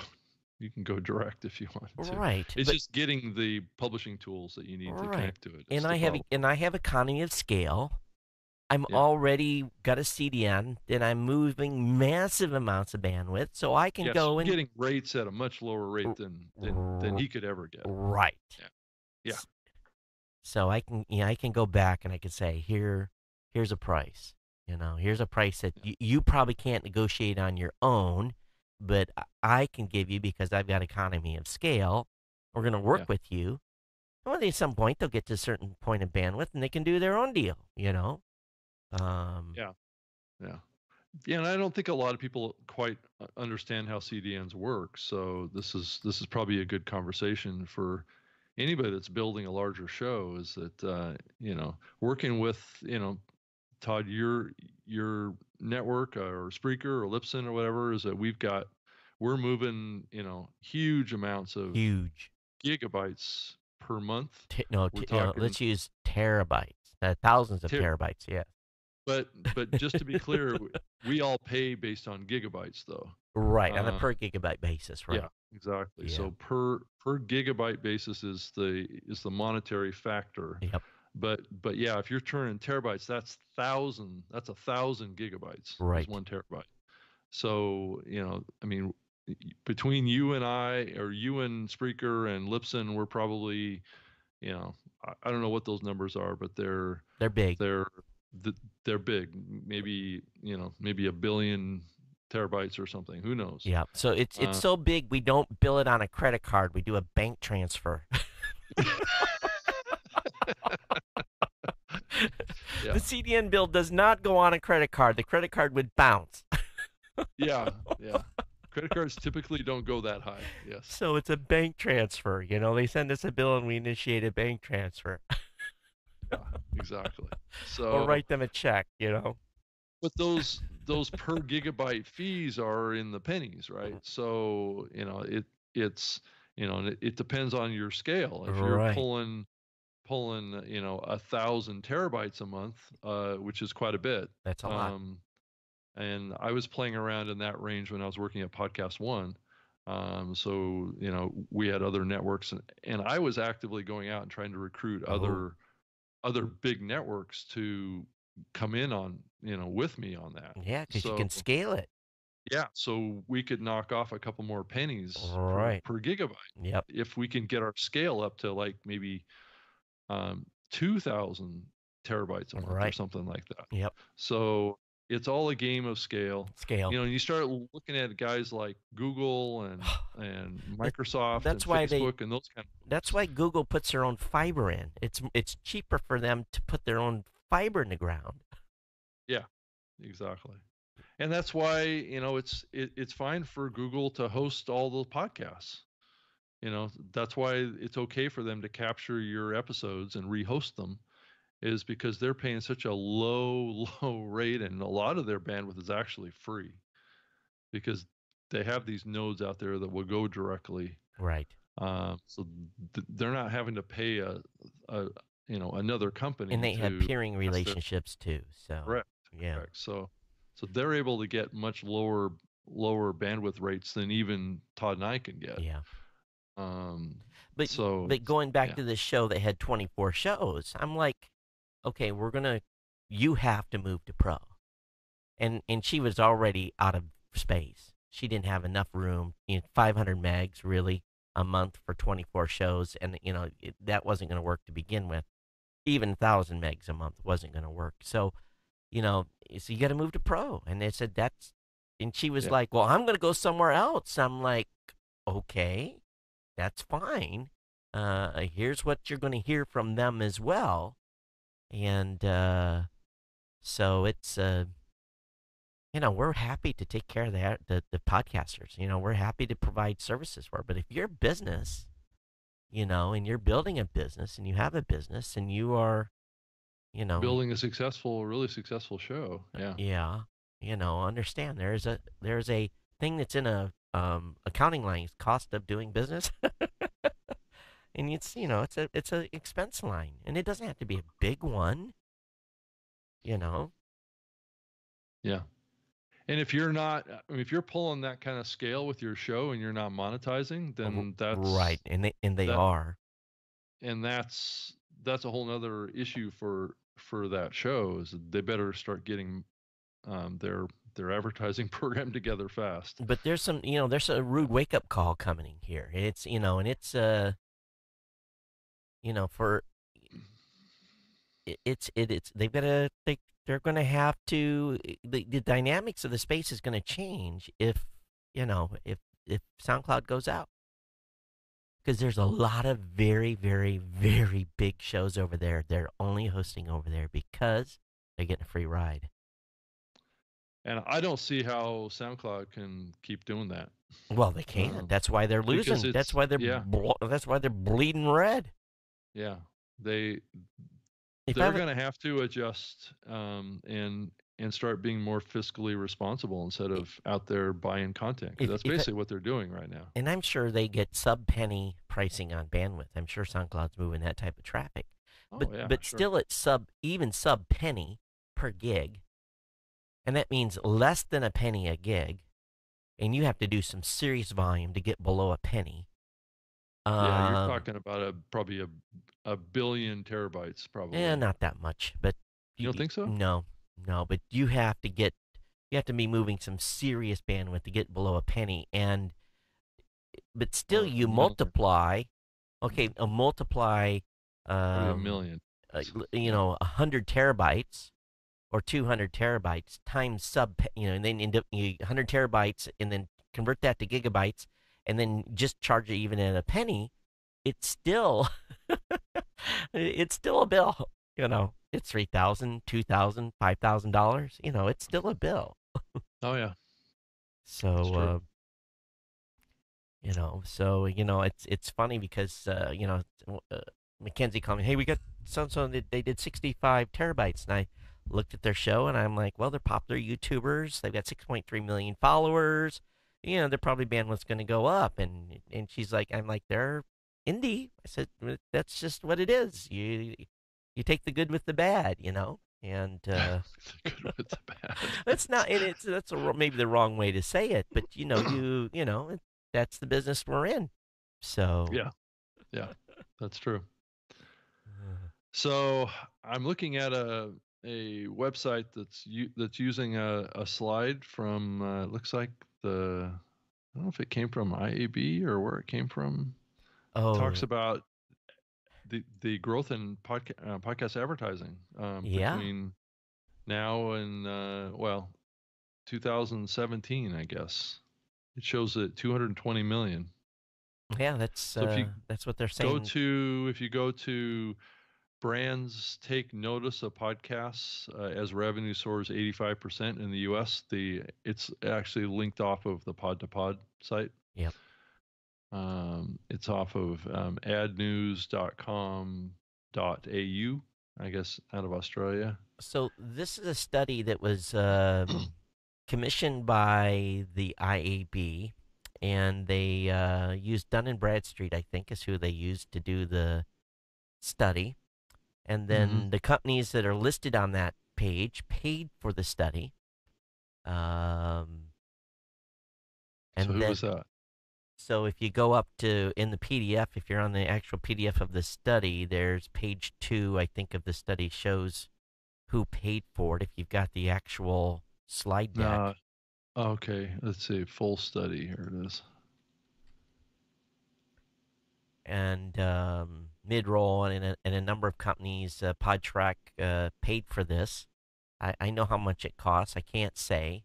go direct if you want to. Right. It's just getting the publishing tools that you need to connect to it. And I have economy of scale. I'm already got a CDN, and I'm moving massive amounts of bandwidth, so I can go and getting rates at a much lower rate than he could ever get. Right. Yeah. So I can go back and I can say here's a price. Here's a price that you probably can't negotiate on your own, but I can give you because I've got economy of scale. We're going to work with you. And at some point, they'll get to a certain point of bandwidth, and they can do their own deal, Yeah, and I don't think a lot of people quite understand how CDNs work. So this is probably a good conversation for anybody that's building a larger show. Is that working with Todd, your network or Spreaker or Libsyn or whatever, is that we're moving huge amounts of gigabytes per month. Let's use terabytes, thousands of terabytes. Yeah. But just to be clear, we all pay based on gigabytes, though. Right, on a per gigabyte basis, right? Yeah, exactly. Yeah. So per gigabyte basis is the monetary factor. Yep. But yeah, if you're turning terabytes, that's 1,000 gigabytes. Right. Is 1 terabyte. So I mean, between you and I, or you and Spreaker and Libsyn, we're probably I don't know what those numbers are, but they're big. they're they're big. Maybe a billion terabytes or something. Who knows? Yeah. So it's Uh, so big we don't bill it on a credit card. We do a bank transfer. yeah, The CDN bill does not go on a credit card. The credit card would bounce. yeah, yeah. Credit cards typically don't go that high. Yes. So it's a bank transfer. They send us a bill and we initiate a bank transfer. Yeah, exactly. Or So, write them a check. but those per gigabyte fees are in the pennies, right? So, it's and it depends on your scale. If you're Right. pulling 1,000 terabytes a month, which is quite a bit. That's a lot. And I was playing around in that range when I was working at Podcast One. So we had other networks, and I was actively going out and trying to recruit Oh, other big networks to come in on with me on that. yeah, because you So can scale it. yeah, so we could knock off a couple more pennies Right. per gigabyte Yep. if we can get our scale up to like maybe 2,000 terabytes a month or Right. something like that. Yep. So it's all a game of scale. Scale. And you start looking at guys like Google and Microsoft and That's why Facebook and those kind of That's folks. why Google puts their own fiber in. It's cheaper for them to put their own fiber in the ground. Yeah, exactly. And that's why it's fine for Google to host all the podcasts. That's why it's okay for them to capture your episodes and rehost them, is because they're paying such a low rate, and a lot of their bandwidth is actually free because they have these nodes out there that will go directly. Right. So they're not having to pay another company And they have to peering test their. relationships too. So Correct. yeah. Correct. So they're able to get much lower bandwidth rates than even Todd and I can get. Yeah. Um, But so but going back yeah, to this show that had 24 shows, I'm like, okay, you have to move to pro. And she was already out of space. She didn't have enough room, 500 megs really a month for 24 shows, and that wasn't going to work to begin with. Even 1,000 megs a month wasn't going to work. So, so you got to move to pro. And they said and she was yeah. like, well, I'm going to go somewhere else. I'm like, okay, that's fine. Here's what you're going to hear from them as well. And so it's we're happy to take care of the podcasters. We're happy to provide services for it. But if you're a business, and you're building a business and you have a business and you are, Building a really successful show. Yeah. yeah, understand there's a thing that's in a accounting line, it's cost of doing business. And it's a expense line, and it doesn't have to be a big one. you know Yeah. And if you're not, if you're pulling that kind of scale with your show and you're not monetizing, then right, and they that, are. and that's a whole nother issue for that show, is they better start getting their advertising program together fast. But there's a rude wake up call coming here. It's and it's for it's they've got to they're going to have to the dynamics of the space is going to change if if SoundCloud goes out, because there's a lot of very, very, very big shows over there. They're only hosting over there because they're getting a free ride. And I don't see how SoundCloud can keep doing that. Well, they can't. That's why they're Because losing. That's why that's why they're bleeding red. Yeah, they're If going to have to adjust and start being more fiscally responsible instead of out there buying content, because that's basically what they're doing right now. And I'm sure they get sub-penny pricing on bandwidth. I'm sure SoundCloud's moving that type of traffic. But Sure. Still it's sub-penny per gig. And that means less than a penny a gig. And you have to do some serious volume to get below a penny. Yeah, you're talking about probably a billion terabytes, probably. Yeah, not that much, but you don't think so? No, but you have to be moving some serious bandwidth to get below a penny, but still you multiply. Okay, multiply What are a million? 100 terabytes or 200 terabytes times and then end up 100 terabytes, and then convert that to gigabytes, and then just charge it even at a penny. It's still, it's still a bill. It's $3,000, $2,000, $5,000. It's still a bill. Oh yeah, that's true. So, it's funny because Mackenzie called me, hey, we got so they did 65 terabytes, and I looked at their show and I'm like, well, they're popular YouTubers, they've got 6.3 million followers, their probably bandwidth's going to go up, and she's like, I'm like, they're indie. I said, that's just what it is. You take the good with the bad, and The good with the bad. that's not, and maybe the wrong way to say it, but that's the business we're in. So Yeah, that's true. So I'm looking at a website that's using a slide from looks like I don't know if it came from IAB or where it came from. Talks about the growth in podcast advertising between now and 2017, I guess. It shows that 220 million. Yeah, that's what they're saying. If you go to brands take notice of podcasts as revenue soars 85% in the U.S. It's actually linked off of the Pod to Pod site. Yep. It's off of adnews.com.au, I guess, out of Australia. So this is a study that was commissioned by the IAB, and they used Dun & Bradstreet, I think, is who they used to do the study. And then the companies that are listed on that page paid for the study. So who was that? So if you go up to, in the PDF, if you're on the actual PDF of the study, there's page 2, I think, of the study shows who paid for it, if you've got the actual slide deck. Okay, let's see, full study, here it is. And Midroll and a number of companies, Podtrack, paid for this. I know how much it costs. I can't say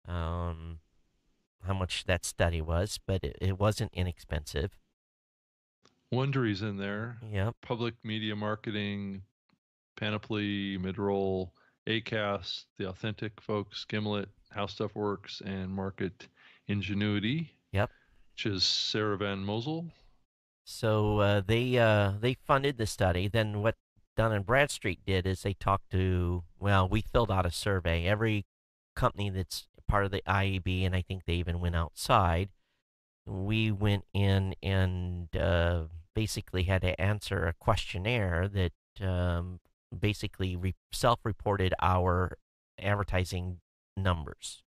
how much that study was, but it wasn't inexpensive. Wondery's in there. Yep. Public Media Marketing, Panoply, Midroll, Acast, The Authentic Folks, Gimlet, How Stuff Works, and Market Ingenuity. Yep. Which is Sarah Van Mosel. So they funded the study. Then what Dun & Bradstreet did is they we filled out a survey. Every company that's part of the IAB, and I think they even went outside, we went in and basically had to answer a questionnaire that basically self-reported our advertising numbers.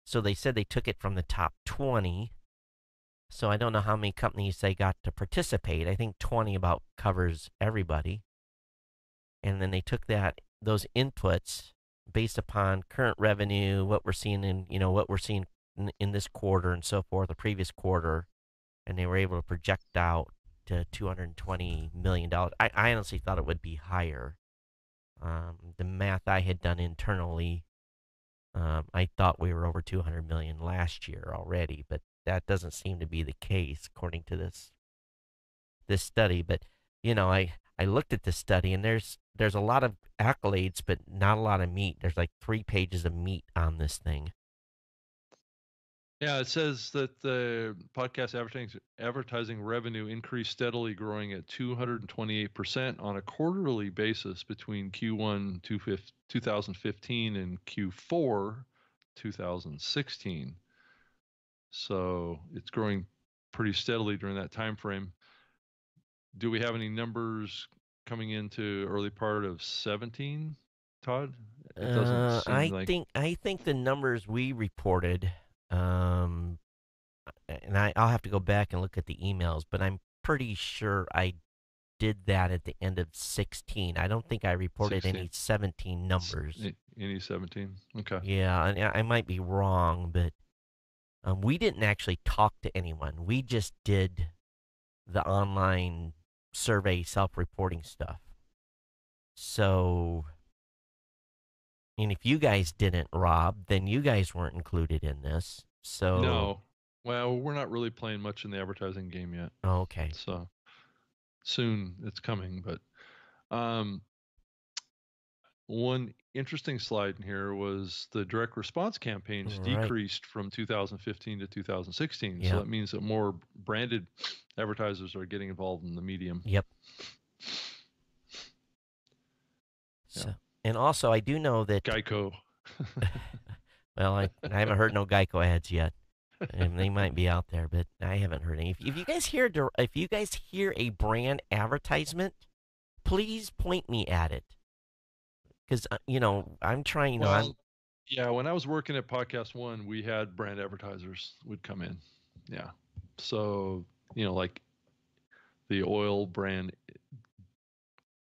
So they said they took it from the top 20. So I don't know how many companies they got to participate. I think 20 about covers everybody. And then they took those inputs based upon current revenue, what we're seeing in this quarter and so forth, the previous quarter, and they were able to project out to $220 million. I honestly thought it would be higher. The math I had done internally, I thought we were over 200 million last year already, but that doesn't seem to be the case according to this study. But I looked at this study, and there's a lot of accolades, but not a lot of meat. There's like 3 pages of meat on this thing. Yeah, it says that the podcast advertising revenue increased steadily, growing at 228% on a quarterly basis between Q1 2015 and Q4 2016. So it's growing pretty steadily during that time frame. Do we have any numbers coming into early part of 17, Todd? It doesn't seem I think the numbers we reported, and I'll have to go back and look at the emails, but I'm pretty sure I did that at the end of 16. I don't think I reported 16. any 17 numbers. Any 17? Okay. Yeah, and I might be wrong, but we didn't actually talk to anyone. We just did the online survey self-reporting stuff. So, and if you guys didn't, Rob, then you guys weren't included in this. So No. Well, we're not really playing much in the advertising game yet. okay. So soon it's coming. But one interesting slide in here was the direct response campaigns Right. decreased from 2015 to 2016. Yep. So that means that more branded advertisers are getting involved in the medium. Yep. So, and also, I do know that Geico. well, I haven't heard no Geico ads yet. And they might be out there, but I haven't heard any. If you guys hear a brand advertisement, please point me at it, because I'm trying. Yeah, when I was working at Podcast One, we had brand advertisers would come in. Yeah, so like the oil brand,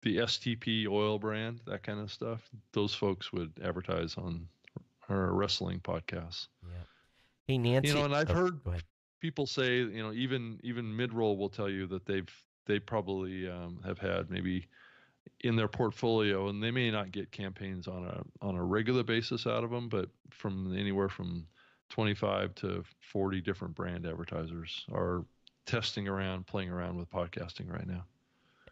the STP oil brand, that kind of stuff. Those folks would advertise on our wrestling podcasts. Yeah. Hey, Nancy. And I've heard people say, even mid-roll will tell you that they probably have had maybe in their portfolio, and they may not get campaigns on a regular basis out of them, but from anywhere from 25 to 40 different brand advertisers are testing around, playing around with podcasting right now.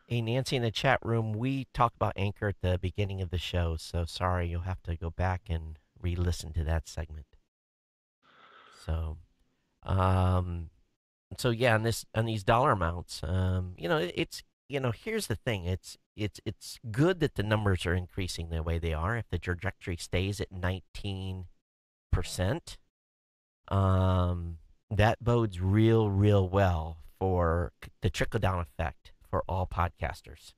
Hey, Nancy, in the chat room, we talked about Anchor at the beginning of the show, so sorry, you'll have to go back and re-listen to that segment. So, yeah, on these dollar amounts, it's here's the thing, it's good that the numbers are increasing the way they are. If the trajectory stays at 19%, that bodes real well for the trickle down effect for all podcasters.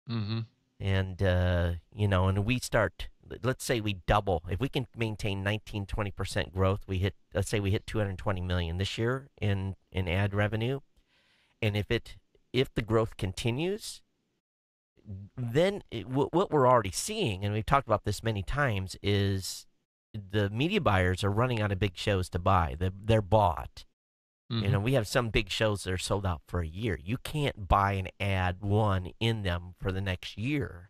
Mm-hmm. And and we start. Let's say we double. If we can maintain 19-20% growth, let's say we hit 220 million this year in ad revenue, and if the growth continues, then what we're already seeing, and we've talked about this many times, is the media buyers are running out of big shows to buy. They're bought. Mm-hmm. We have some big shows that are sold out for a year. You can't buy an ad one in them for the next year.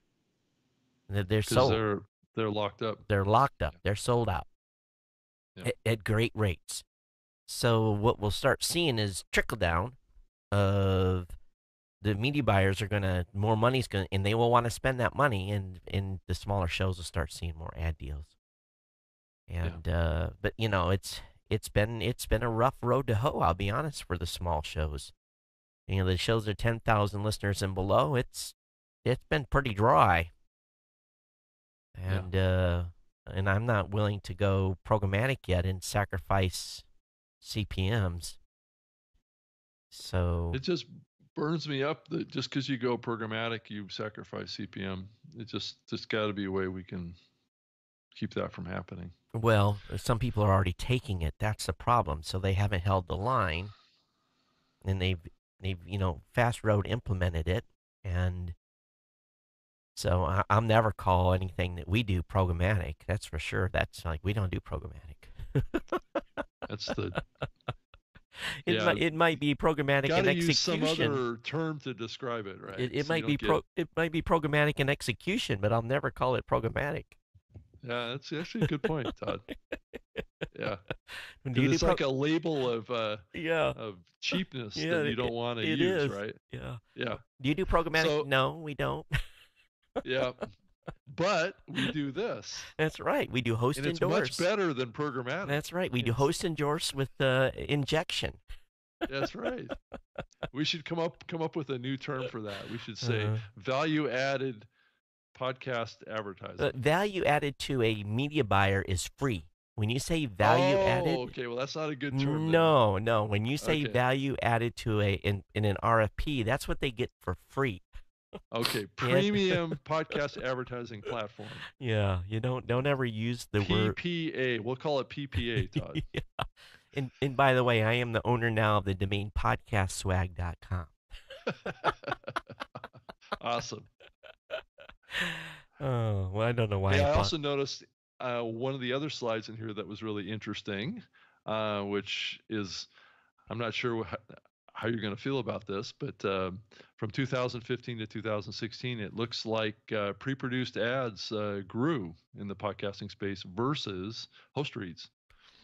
They're sold. They're locked up. They're locked up. They're sold out at great rates. So what we'll start seeing is trickle down of the media buyers more money's going to, and they will want to spend that money, and the smaller shows will start seeing more ad deals. And but it's been a rough road to hoe, I'll be honest, for the small shows. The shows are 10,000 listeners and below. It's been pretty dry. And I'm not willing to go programmatic yet and sacrifice CPMs. So it just burns me up that just because you go programmatic, you sacrifice CPM. It just got to be a way we can keep that from happening. Well, some people are already taking it. That's the problem. So they haven't held the line, and they've fast road implemented it, and so I'll never call anything that we do programmatic. That's for sure. That's like, we don't do programmatic. That's the. It might be programmatic in execution. Use some other term to describe it, right? It might be programmatic in execution, but I'll never call it programmatic. Yeah, that's actually a good point, Todd. Yeah, it's like a label of cheapness that you don't want to use, right? Yeah. Yeah. Do you do programmatic? No, we don't. Yeah, but we do this. That's right. We do host endorse. It's much better than programmatic. That's right. We do host endorse with injection. That's right. We should come up with a new term for that. We should say value added podcast advertising. Value added to a media buyer is free. When you say value added, okay, well that's not a good term. No. When you say value added to in an RFP, that's what they get for free. Okay, premium podcast advertising platform. Yeah, you don't ever use the word PPA. We'll call it PPA, Todd. Yeah. And by the way, I am the owner now of the domain podcastswag.com. Awesome. Oh, well, I don't know why. I also noticed one of the other slides in here that was really interesting, which is, I'm not sure how you're going to feel about this, but from 2015 to 2016, it looks like pre-produced ads grew in the podcasting space versus host reads.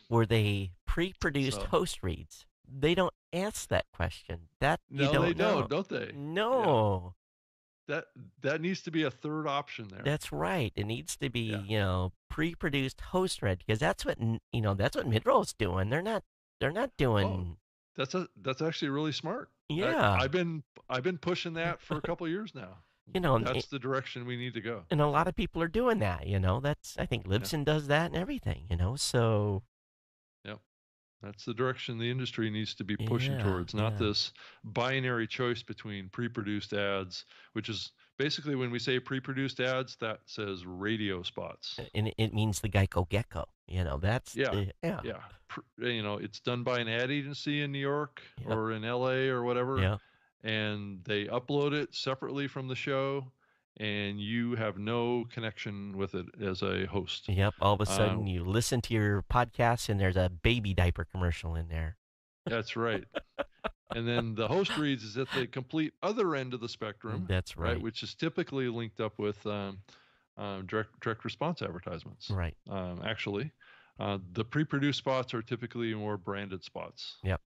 Were they pre-produced So host reads? They don't ask that question. That you no, they don't know. don't they? Yeah, No, that needs to be a third option there. that's right. It needs to be, Yeah. pre-produced host read, because that's what that's what midroll's doing. They're not Oh, doing. that's actually really smart. Yeah, I've been pushing that for a couple of years now. and, That's the direction we need to go. and a lot of people are doing that. That's, I think Yeah. Libsyn does that and everything. So Yep. That's the direction the industry needs to be pushing yeah, towards, not yeah. this binary choice between pre-produced ads, which is basically when we say pre-produced ads, that says radio spots. And it means the Geico Gecko. That's Yeah. yeah. Yeah. It's done by an ad agency in New York Yep. or in LA or whatever. Yeah. And they upload it separately from the show, and you have no connection with it as a host. Yep. All of a sudden, you listen to your podcast, and there's a baby diaper commercial in there. That's right. And then the host reads is at the complete other end of the spectrum. That's right. Which is typically linked up with direct response advertisements. Right. Actually, the pre-produced spots are typically more branded spots. Yep.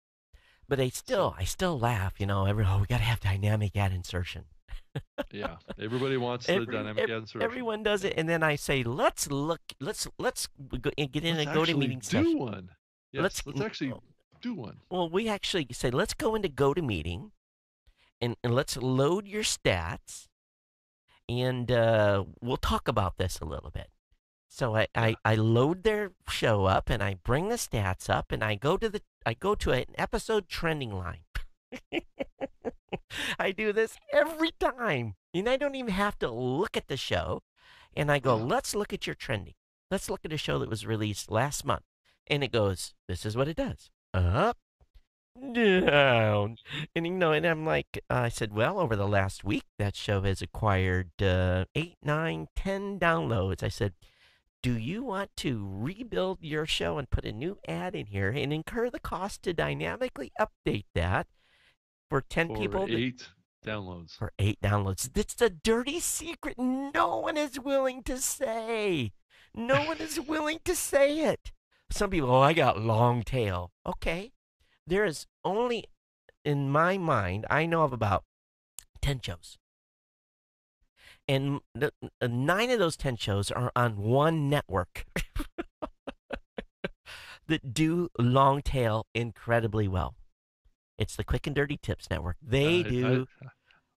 But I still laugh. We got to have dynamic ad insertion. Yeah, everybody wants the dynamic ad insertion. Everyone does it, and then I say, let's go, get in a GoToMeeting session. Do one. Yes, let's actually do one. Well, we actually say, let's go into GoToMeeting, and let's load your stats, and we'll talk about this a little bit. So I load their show up, and I bring the stats up, and I go to an episode trending line. I do this every time, and I don't even have to look at the show. And I go, let's look at your trending. Let's look at a show that was released last month. And it goes, this is what it does. Up, down. And, and I'm like, I said, well, over the last week, that show has acquired 8, 9, 10 downloads. I said, do you want to rebuild your show and put a new ad in here and incur the cost to dynamically update that for 10 people? 8 downloads. For 8 downloads. That's the dirty secret no one is willing to say. No one is willing to say it. Some people, I got long tail. Okay. There is only, in my mind, I know of about 10 shows. And 9 of those 10 shows are on one network that do long tail incredibly well. It's the Quick and Dirty Tips Network. They do.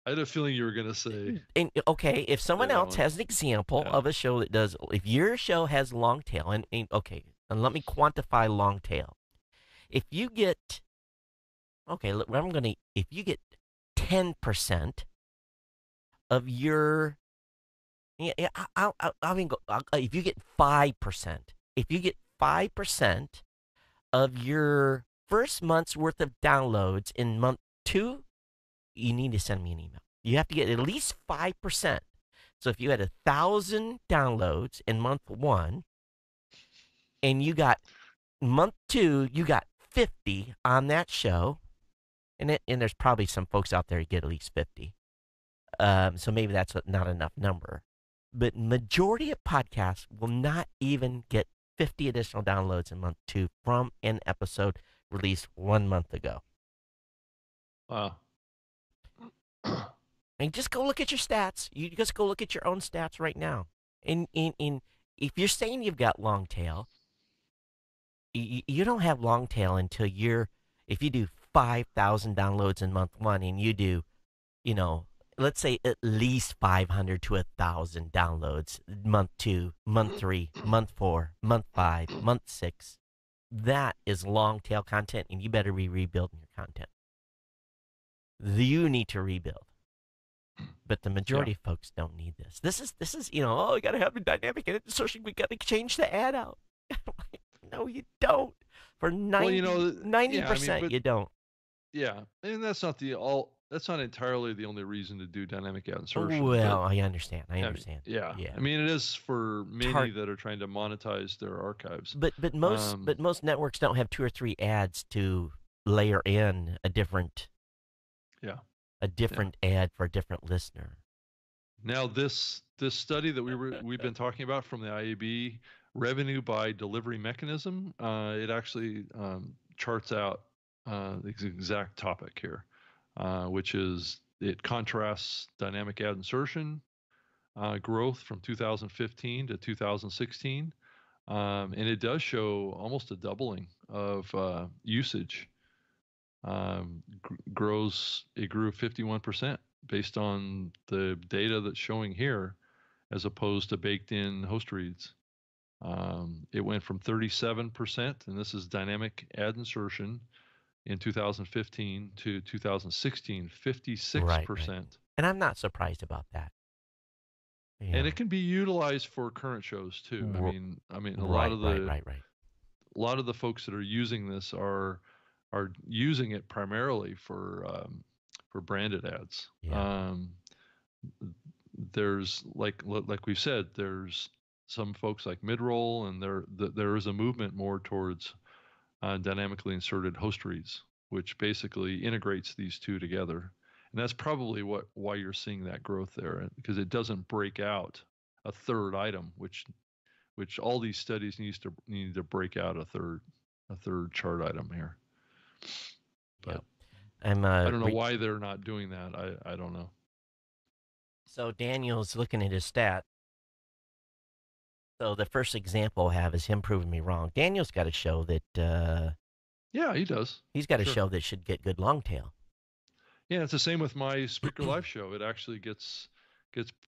I had a feeling you were going to say. And okay, if someone else has an example of a show that does, if your show has long tail, and let me quantify long tail. If you get, if you get 10% of your, if you get 5%, if you get 5% of your first month's worth of downloads in month 2, you need to send me an email. You have to get at least 5%. So if you had 1,000 downloads in month 1, and you got month 2, you got 50 on that show, and there's probably some folks out there who get at least 50. So maybe that's not enough number. But majority of podcasts will not even get 50 additional downloads in month 2 from an episode released 1 month ago. Wow. And just go look at your stats. You just go look at your own stats right now. And if you're saying you've got long tail, you don't have long tail until if you do 5,000 downloads in month 1, and you do, let's say at least 500 to 1,000 downloads month 2, month 3, month 4, month 5, month 6. That is long tail content, and you better be rebuilding your content. You need to rebuild. But the majority of folks don't need this. This is you got to have a dynamic ad insertion. We got to change the ad out. No, you don't. For 90%, you don't. Yeah, and that's not entirely the only reason to do dynamic ad insertion. Well, I understand. Yeah. I mean, it is for many that are trying to monetize their archives. But most networks don't have 2 or 3 ads to layer in a different Yeah. a different ad for a different listener. Now this study that we've been talking about from the IAB, revenue by delivery mechanism, it actually charts out the exact topic here, which is it contrasts dynamic ad insertion growth from 2015 to 2016, and it does show almost a doubling of usage. It grew 51% based on the data that's showing here, as opposed to baked in host reads. It went from 37%, and this is dynamic ad insertion in 2015 to 2016, 56%. Right. And I'm not surprised about that. And it can be utilized for current shows too. I mean, Right. a lot of the folks that are using this are using it primarily for branded ads. Yeah. There's like we said, there's some folks like midroll, and there is a movement more towards dynamically inserted host reads, which basically integrates these two together. And that's probably why you're seeing that growth there, because it doesn't break out a third item, which all these studies need to break out a third chart item here. But yep. I don't know why they're not doing that. I don't know. So Daniel's looking at his stat. So the first example I have is him proving me wrong. Daniel's got a show that yeah, he does. He's got a show that should get good long tail. Yeah, it's the same with my Spreaker Live show. It actually gets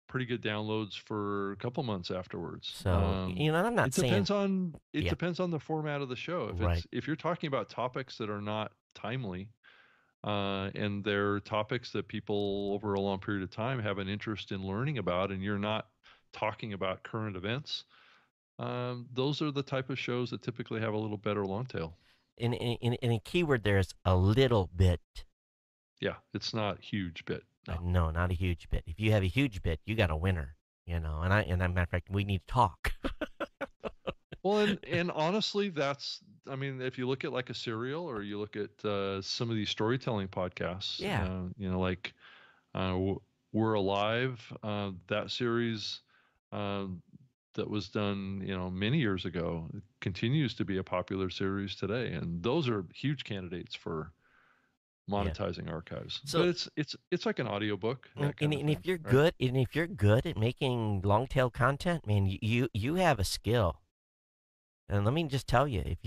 pretty good downloads for a couple months afterwards. So I'm not saying it depends on the format of the show. If you're talking about topics that are not timely, and they're topics that people over a long period of time have an interest in learning about, and you're not talking about current events, those are the type of shows that typically have a little better long tail. In a keyword there is a little bit. Yeah, it's not huge bit. No, not a huge bit. If you have a huge bit, you got a winner. And as a matter of fact, we need to talk. Well, and honestly, if you look at like a Serial, or you look at some of these storytelling podcasts, like We're Alive, that series that was done, many years ago, continues to be a popular series today, and those are huge candidates for monetizing archives. So but it's like an audiobook. And if you're good, and if you're good at making long tail content, man, you have a skill. And let me just tell you, if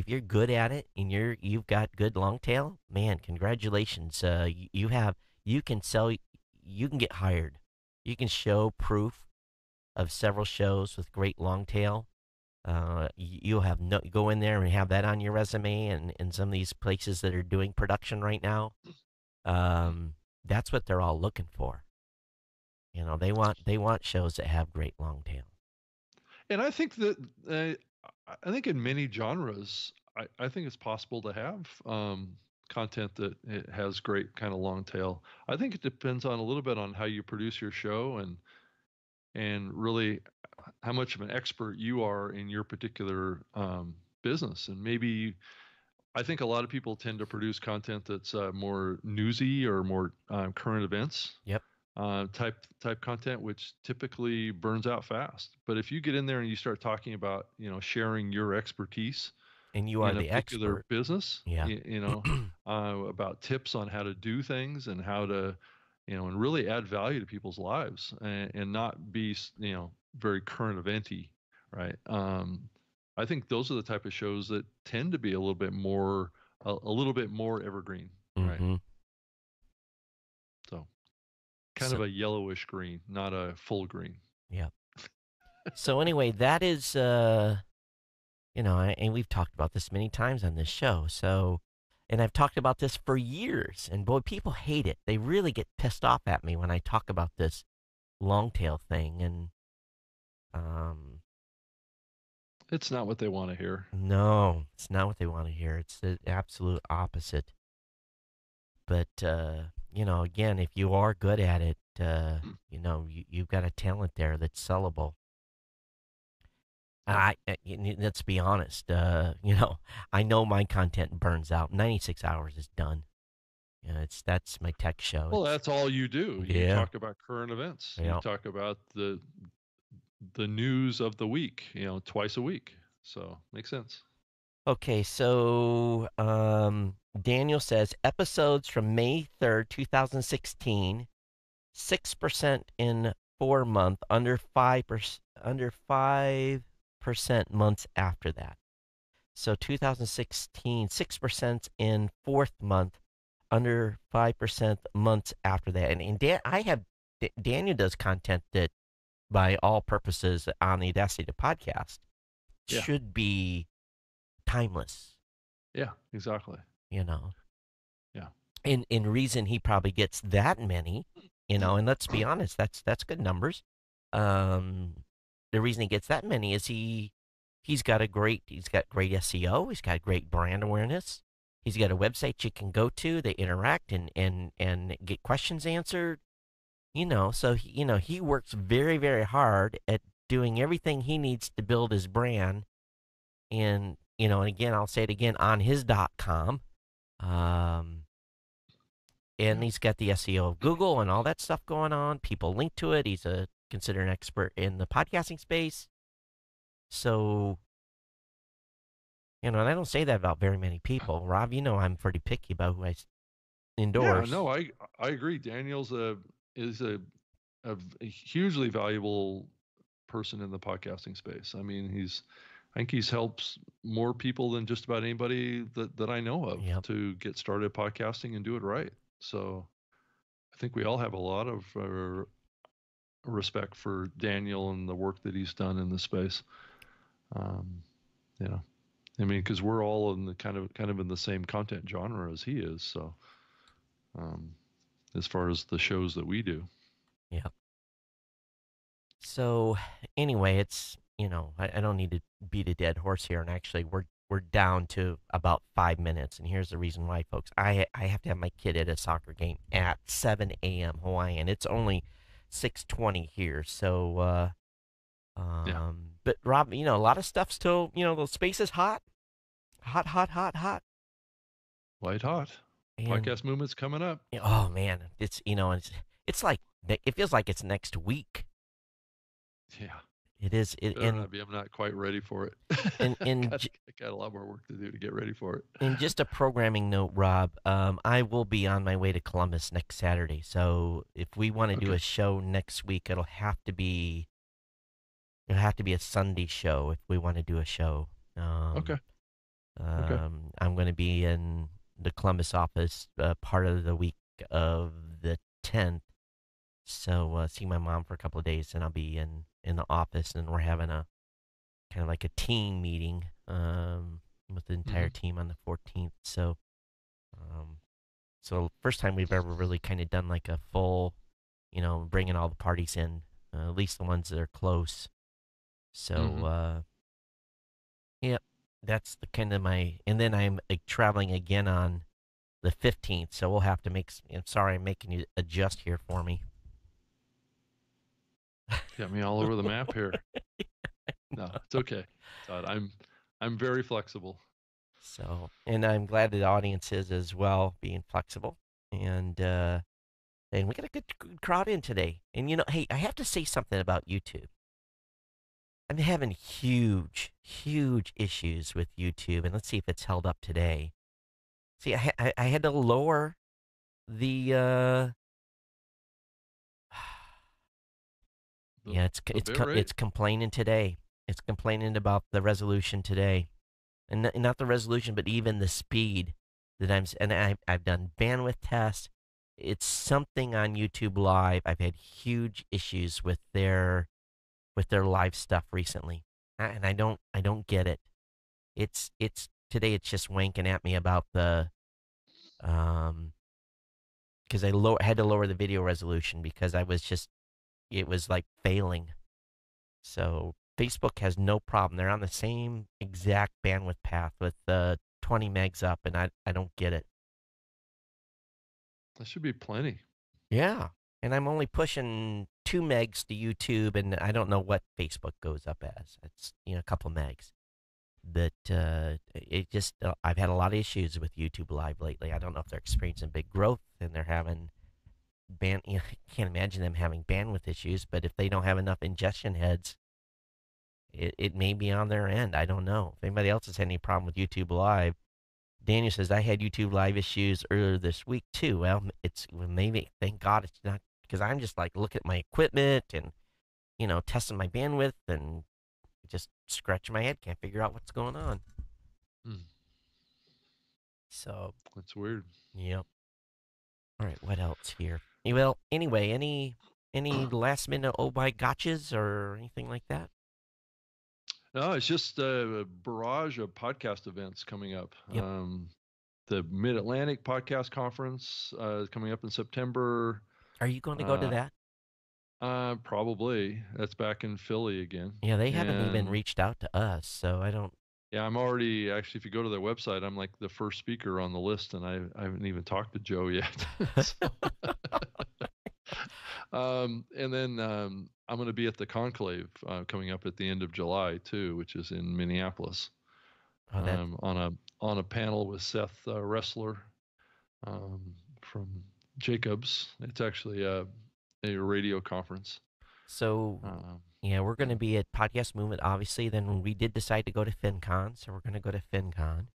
you're good at it and you've got good long tail, man, congratulations. You can get hired. You can show proof of several shows with great long tail. You'll go in there and have that on your resume, and in some of these places that are doing production right now, that's what they're all looking for. They want shows that have great long tail. And I think that I think in many genres, I think it's possible to have content that it has great kind of long tail. I think it depends on a little bit on how you produce your show, and really how much of an expert you are in your particular business. And maybe I think a lot of people tend to produce content that's more newsy or more current events. Yep. Type content, which typically burns out fast. But if you get in there and you start talking about, sharing your expertise, and you are in the a particular expert. business, yeah. About tips on how to do things, and how to, and really add value to people's lives, and not be, very current eventy, right? I think those are the type of shows that tend to be a little bit more evergreen, right? Mm-hmm. So kind of a yellowish green, not a full green. Yeah. So anyway, that is, and we've talked about this many times on this show. So, and I've talked about this for years, and boy, people hate it. They really get pissed off at me when I talk about this long tail thing, and it's not what they want to hear. No, it's not what they want to hear. It's the absolute opposite. But again, if you are good at it, you've got a talent there that's sellable. Let's be honest. I know my content burns out. 96 hours is done. That's my tech show. Well, that's all you do. You Yeah. talk about current events. You Yeah. talk about the news of the week, twice a week. So makes sense. Okay, so Daniel says episodes from May 3rd, 2016, 6% in 4 month, under 5% months after that. So 2016, 6% in fourth month, under 5% months after that. And Daniel does content that, by all purposes, on the Audacity to Podcast Yeah. should be timeless. Yeah, exactly. Yeah. In reason he probably gets that many, and let's be honest, that's good numbers. The reason he gets that many is he's got great SEO, he's got great brand awareness, he's got a website you can go to, they interact and get questions answered, so he works very, very hard at doing everything he needs to build his brand. And and again, I'll say it again, on his .com. And he's got the SEO of Google and all that stuff going on. People link to it. He's considered an expert in the podcasting space. So, and I don't say that about very many people. Rob, I'm pretty picky about who I endorse. Yeah, no, I agree. Daniel's is a hugely valuable person in the podcasting space. I mean, I think he's helped more people than just about anybody that I know of to get started podcasting and do it right. So I think we all have a lot of respect for Daniel and the work that he's done in the space. I mean, because we're all in the kind of in the same content genre as he is. So as far as the shows that we do. Yeah. So anyway, it's, I don't need to beat a dead horse here. And actually, we're down to about 5 minutes. And here's the reason why, folks. I have to have my kid at a soccer game at 7 a.m. Hawaiian. It's only 6:20 here. So, Yeah. But Rob, a lot of stuff still, the space is hot. Hot, hot, hot, hot. White hot. And, podcast movement's coming up. Oh, man. It's, it's like, it feels like it's next week. Yeah. It is. I'm not quite ready for it. I got a lot more work to do to get ready for it. And just a programming note, Rob, I will be on my way to Columbus next Saturday. So if we want to do a show next week, it'll have to be a Sunday show if we want to do a show. Okay. I'm going to be in the Columbus office part of the week of the 10th. So see my mom for a couple of days, and I'll be in the office, and we're having a kind of like a team meeting with the entire team on the 14th. So, so first time we've ever really kind of done like a full, bringing all the parties in, at least the ones that are close. So, yeah, that's the kind of and then I'm traveling again on the 15th. So we'll have to I'm sorry, I'm making you adjust here for me. Got me all over the map here. No, it's okay. Todd, I'm very flexible. So, and I'm glad the audience is as well, being flexible. And we got a good crowd in today. And hey, I have to say something about YouTube. I'm having huge issues with YouTube, and let's see if it's held up today. See, I had to lower the yeah, it's complaining today. It's complaining about the resolution today, and not the resolution, but even the speed that I've done bandwidth tests. It's something on YouTube Live. I've had huge issues with their live stuff recently, and I don't get it. It's today. It's just wanking at me about the because I had to lower the video resolution because it was like failing. So Facebook has no problem. They're on the same exact bandwidth path with 20 megs up, and I don't get it. That should be plenty. Yeah, and I'm only pushing 2 megs to YouTube, and I don't know what Facebook goes up as. It's a couple megs. But it just I've had a lot of issues with YouTube Live lately. I don't know if they're experiencing big growth and they're having I can't imagine them having bandwidth issues, but if they don't have enough ingestion heads, it may be on their end. I don't know. If anybody else has had any problem with YouTube Live, Daniel says I had YouTube Live issues earlier this week too. Well, maybe thank God it's not, because I'm just like looking at my equipment and testing my bandwidth and just scratching my head, can't figure out what's going on. Hmm. So That's weird. yep. All right, what else here? Well, anyway, any last minute oh my gotchas or anything like that? No, it's just a barrage of podcast events coming up. Yep. The Mid Atlantic Podcast Conference is coming up in September. Are you going to go to Uh, that? Probably. That's back in Philly again. Yeah, they haven't even And reached out to us, so I don't. yeah, I'm already actually. If you go to their website, I'm like the first speaker on the list, and I haven't even talked to Joe yet. So, and then I'm going to be at the Conclave coming up at the end of July too, which is in Minneapolis, Oh, that. on a panel with Seth Ressler um, from Jacobs. It's actually a radio conference. So yeah, we're going to be at Podcast Movement, obviously. Then we did decide to go to FinCon, so we're going to go to FinCon.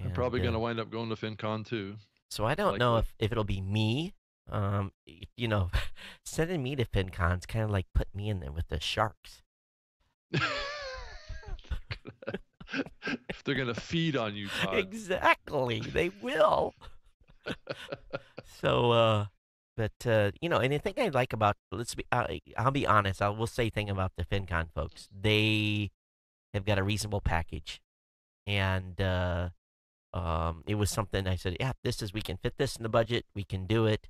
I'm probably going to wind up going to FinCon too. So I don't know if it'll be me. Sending me to FinCon's kind of like putting me in there with the sharks. They're going to feed on you, Todd. Exactly, they will. So, but and the thing I like about I'll be honest. I will say thing about the FinCon folks. They have got a reasonable package, and it was something I said, yeah, we can fit this in the budget. We can do it.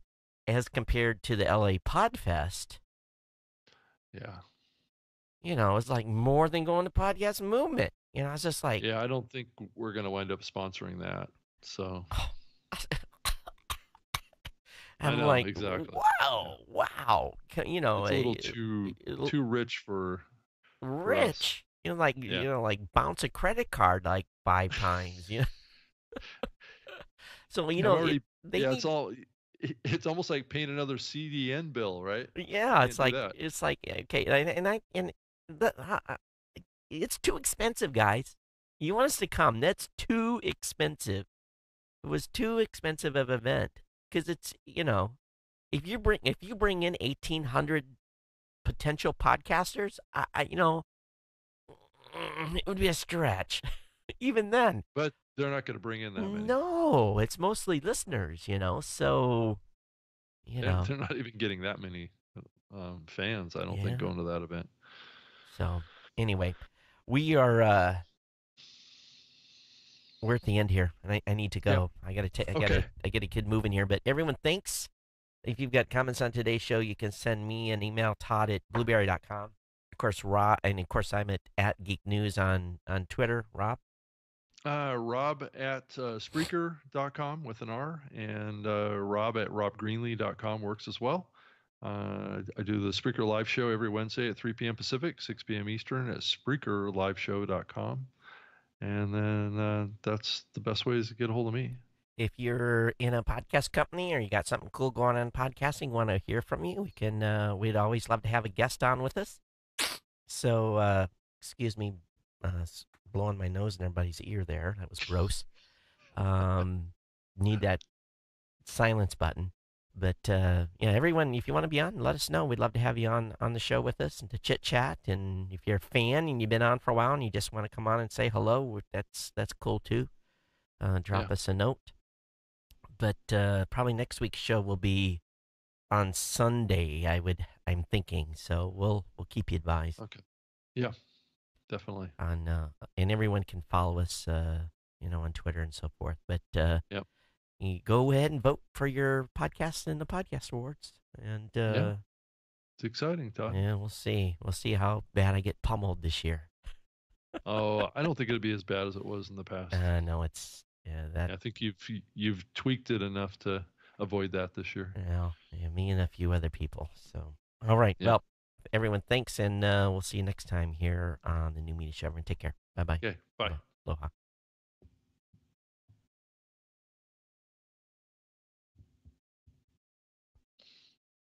As compared to the LA Podfest, yeah, it's like more than going to Podcast Movement. I was just like, yeah, I don't think we're going to wind up sponsoring that. So I'm like, exactly. Wow. It's a little too rich for rich. For like bounce a credit card like 5 times. So it's almost like paying another CDN bill, right? Yeah, it's like okay, it's too expensive, guys. You want us to come? That's too expensive. It was too expensive of an event because it's if you bring in 1,800 potential podcasters, it would be a stretch. Even then. But they're not going to bring in that many. No, it's mostly listeners, so, They're not even getting that many fans, I don't think, going to that event. So, anyway, we're at the end here, and I need to go. Yeah. I get a kid moving here, but everyone, thanks. If you've got comments on today's show, you can send me an email, todd@blueberry.com. Of course, Rob, and of course, I'm at Geek News on Twitter. Rob? Rob at Spreaker.com with an R, and Rob at robgreenlee.com works as well. I do the Spreaker live show every Wednesday at 3 p.m. Pacific, 6 p.m. Eastern at SpreakerLiveshow.com. And then that's the best ways to get a hold of me. If you're in a podcast company or you got something cool going on in podcasting, want to hear from you, we'd always love to have a guest on with us. So, excuse me, blowing my nose in everybody's ear there. That was gross. Need that silence button. But, everyone, if you want to be on, let us know. We'd love to have you on the show with us and to chit-chat. And if you're a fan and you've been on for a while and you just want to come on and say hello, that's cool, too. Drop us a note. But probably next week's show will be on Sunday, I'm thinking. So we'll keep you advised. Okay. Yeah, definitely. And everyone can follow us, on Twitter and so forth. But you go ahead and vote for your podcast in the Podcast Awards. And it's exciting, Todd. Yeah, we'll see. We'll see how bad I get pummeled this year. Oh, I don't think it'll be as bad as it was in the past. No, it's I think you've tweaked it enough to avoid that this year. Yeah, me and a few other people. So, all right. Yeah. Well, everyone, thanks, and we'll see you next time here on the New Media Show. Everyone, take care. Bye bye. Okay, bye. Aloha.